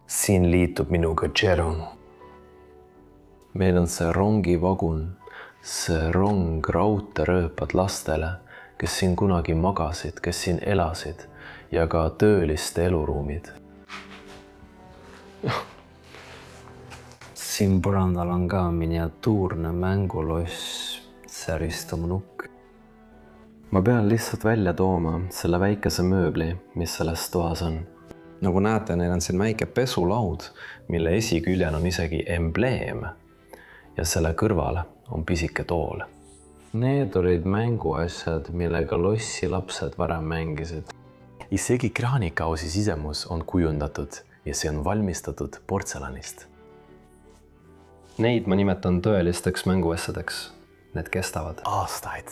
Siin liitub minuga Jerome. Meil on see rongivagun, see rong raudteerööpad lastele, kes siin kunagi magasid, kes siin elasid ja ka tööliste eluruumid. Siin põrandal on ka miniatuurne mänguloss, säristumnukk. Ma pean lihtsalt välja tooma selle väikese mööbli, mis selles toas on. Nagu näete, neil on siin väike pesulaud, mille esiküljel on isegi embleem ja selle kõrval on pisike tool. Need olid mänguasjad, millega lossi lapsed varem mängisid. Isegi kraanikausi sisemus on kujundatud ja see on valmistatud portselanist. Neid ma nimetan tõelisteks mänguasjadeks. Need kestavad aastaid.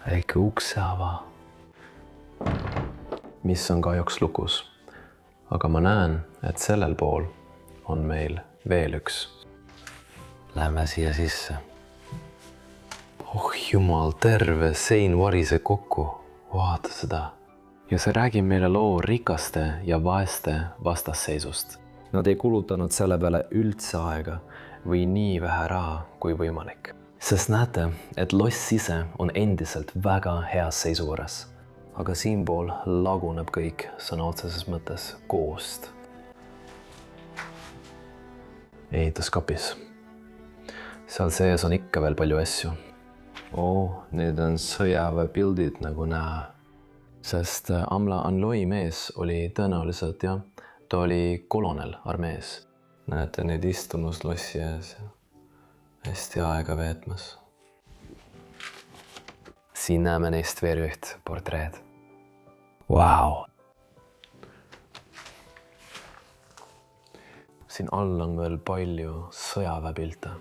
Väike ukseava, mis on kahjuks lukus. Aga ma näen, et sellel pool on meil veel üks. Lähme siia sisse. Jumal, terve sein variseb kokku. Vaata seda. Ja see räägib meile loo rikaste ja vaeste vastasseisust. Nad ei kulutanud selle peale üldse aega või nii vähe raha kui võimalik. Sest näete, et loss ise on endiselt väga heas seisukorras. Aga siinpool laguneb kõik sõna otseses mõttes koost. Ehituskapis. Seal sees on ikka veel palju asju. Need on sõjaväepildid nagu näha. Sest Amla Anloi mees oli tõenäoliselt, ta oli kolonel armees. Näete neid istumus lossi ees ja hästi aega veetmas. Siin näeme neist veel üht portreed. Vau! Siin all on veel palju sõjaväepilte.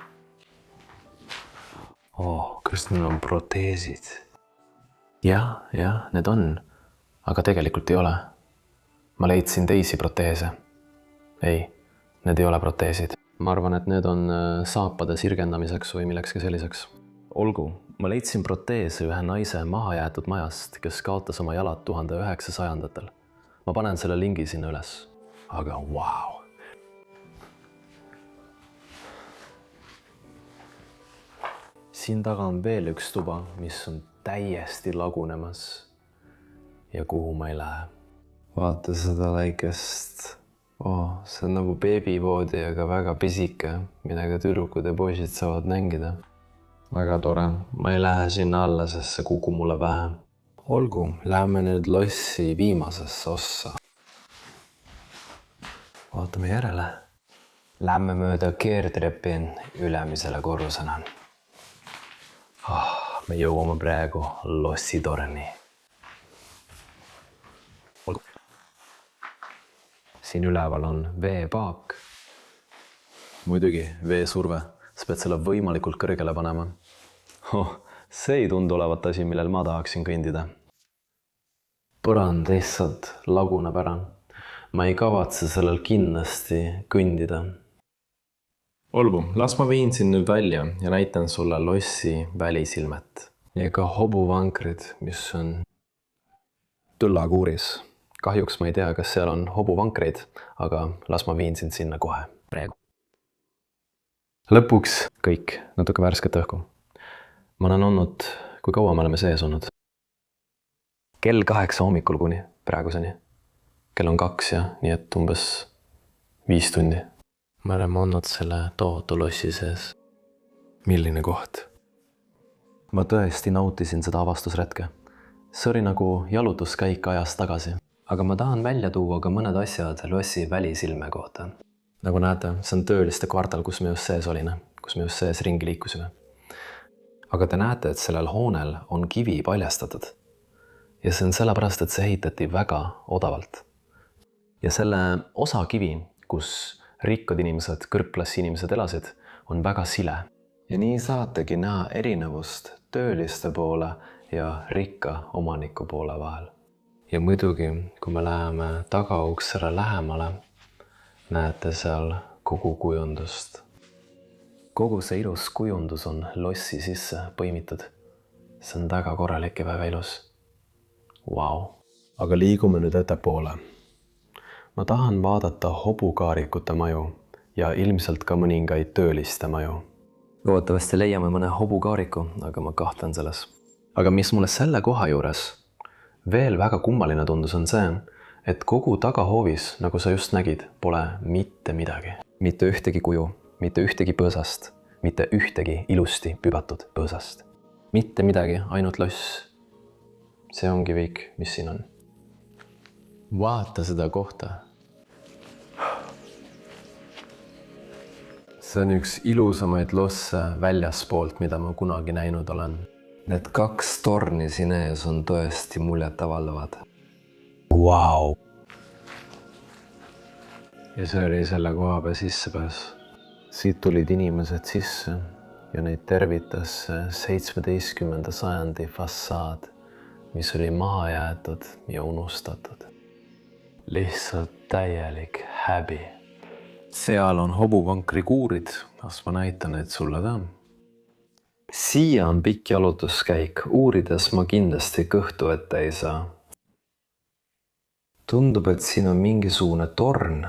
Kas need on proteesid? Jah, need on, aga tegelikult ei ole. Ma leidsin teisi proteese. Ei, need ei ole proteesid. Ma arvan, et need on saapade sirgendamiseks või millekski selliseks. Olgu, ma leidsin proteese ühe naise mahajäetud majast, kes kaotas oma jalad 1900-ndatel. Ma panen selle lingi sinna üles. Aga vau! Siin taga on veel üks tuba, mis on täiesti lagunemas ja kuhu ma ei lähe. Vaata seda väikest Oh, see on nagu beebivoodi, aga väga pisike, millega tüdrukud ja poisid saavad mängida. Väga tore. Ma ei lähe sinna alla, sest see kukub mulle pähe. Olgu, läheme nüüd lossi viimasesse ossa. Vaatame järele. Lähme mööda keertrepi ülemisele korrusele. Me jõuame praegu lossitorni. Olgu. Siin üleval on veepaak. Muidugi veesurve. Sa pead selle võimalikult kõrgele panema. See ei tundu olevat asi, millel ma tahaksin kõndida. Põrand lihtsalt laguneb ära. Ma ei kavatse sellel kindlasti kõndida. Olgu, las ma viin sind nüüd välja ja näitan sulle lossi välisilmet. Ja ka hobuvankrid, mis on tõllakuuris. Kahjuks ma ei tea, kas seal on hobuvankreid, aga las ma viin sind sinna kohe. Praegu. Lõpuks kõik, natuke värsket õhku. Ma olen olnud, kui kaua me oleme sees olnud? Kell 8 hommikul kuni praeguseni. Kell on 2 ja nii et umbes 5 tundi. Me oleme olnud selle tohutu lossi sees. Milline koht? Ma tõesti nautisin seda avastusretke. See oli nagu jalutuskäik ajast tagasi. Aga ma tahan välja tuua ka mõned asjad lossi välisilme kohta. Nagu näete, see on tööliste kvartal, kus me just sees olime, kus me just sees ringi liikusime. Aga te näete, et sellel hoonel on kivi paljastatud. Ja see on sellepärast, et see ehitati väga odavalt. Ja selle osa kivi, kus rikkad inimesed, kõrgklassi inimesed elasid, on väga sile. Ja nii saategi näha erinevust tööliste poole ja rikka omaniku poole vahel. Ja muidugi, kui me läheme tagauksele lähemale, näete seal kogu kujundust. Kogu see ilus kujundus on lossi sisse põimitud. See on väga korralik ja väga ilus. Wow. Aga liigume nüüd ettepoole. Ma tahan vaadata hobukaarikute maju ja ilmselt ka mõningaid tööliste maju. Loodetavasti leiame mõne hobukaariku, aga ma kahtlen selles. Aga mis mulle selle koha juures veel väga kummaline tundus on see, et kogu tagahoovis, nagu sa just nägid, pole mitte midagi. Mitte ühtegi kuju, mitte ühtegi põõsast, mitte ühtegi ilusti pübatud põõsast. Mitte midagi, ainult loss. See ongi kõik, mis siin on. Vaata seda kohta. See on üks ilusamaid losse väljaspoolt, mida ma kunagi näinud olen. Need 2 torni siin ees on tõesti muljetavaldavad. Wow. Ja see oli selle koha peal sissepääs. Siit tulid inimesed sisse ja neid tervitas 17. sajandi fassaad, mis oli maha jäetud ja unustatud. Lihtsalt täielik häbi. Seal on hobuvankri kuurid, kas ma näitan neid sulle ka. Siia on pikk jalutuskäik, uurides ma kindlasti kõhtu ette ei saa. Tundub, et siin on mingisugune torn.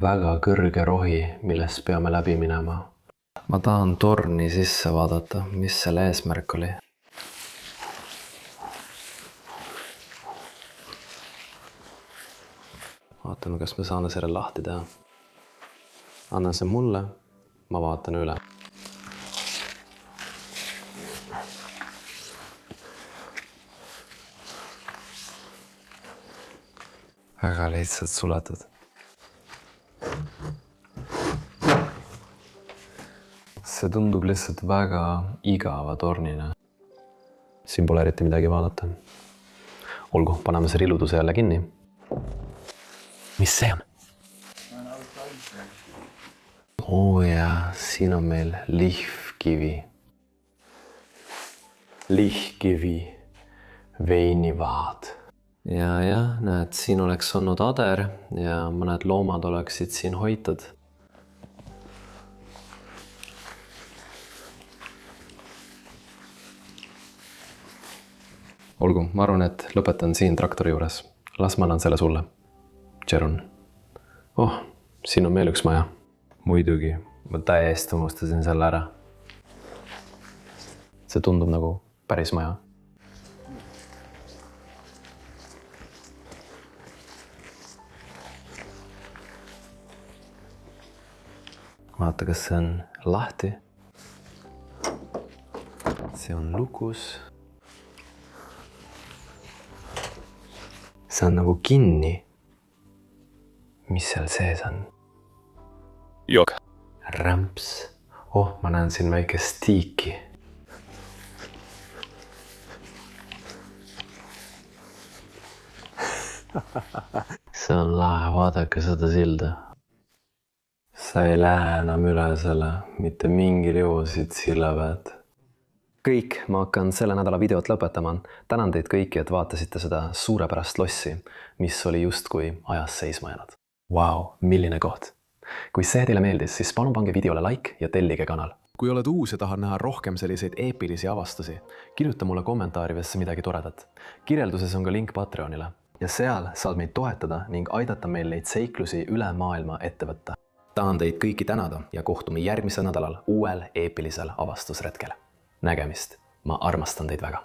Väga kõrge rohi, millest peame läbi minema. Ma tahan torni sisse vaadata, mis selle eesmärk oli. Vaatame, kas me saame selle lahti teha. Anna see mulle, ma vaatan üle. Väga lihtsalt suletud. See tundub lihtsalt väga igava tornina. Siin pole eriti midagi vaadata. Olgu, paneme see rilluduse jälle kinni. Mis see on? Jaa, siin on meil lihvkivi. Lihvkivi, veinivaad. Ja, näed, siin oleks olnud ader ja mõned loomad oleksid siin hoitud. Olgu, ma arvan, et lõpetan siin traktori juures. Las ma annan selle sulle. Jerun. Siin on meil üks maja. Muidugi, ma täiesti unustasin selle ära. See tundub nagu päris maja. vaata, kas see on lahti. See on lukus. See on nagu kinni. Mis seal sees on? Jok. Rämps. Oh, ma näen siin väikest tiiki. See on lahe, vaadake seda silda. Sa ei lähe enam üle selle, mitte mingil juhul siit silla pealt. Kõik, ma hakkan selle nädala videot lõpetama. Tänan teid kõiki, et vaatasite seda suurepärast lossi, mis oli justkui ajas seisma jäänud. Vau, milline koht. Kui see teile meeldis, siis palun pange videole like ja tellige kanal. Kui oled uus ja tahad näha rohkem selliseid eepilisi avastusi, kirjuta mulle kommentaarivesse midagi toredat. Kirjelduses on ka link Patreonile. Ja seal saad meid toetada ning aidata meil neid seiklusi üle maailma ette võtta. Tahan teid kõiki tänada ja kohtume järgmisel nädalal uuel eepilisel avastusretkel. Nägemist, ma armastan teid väga.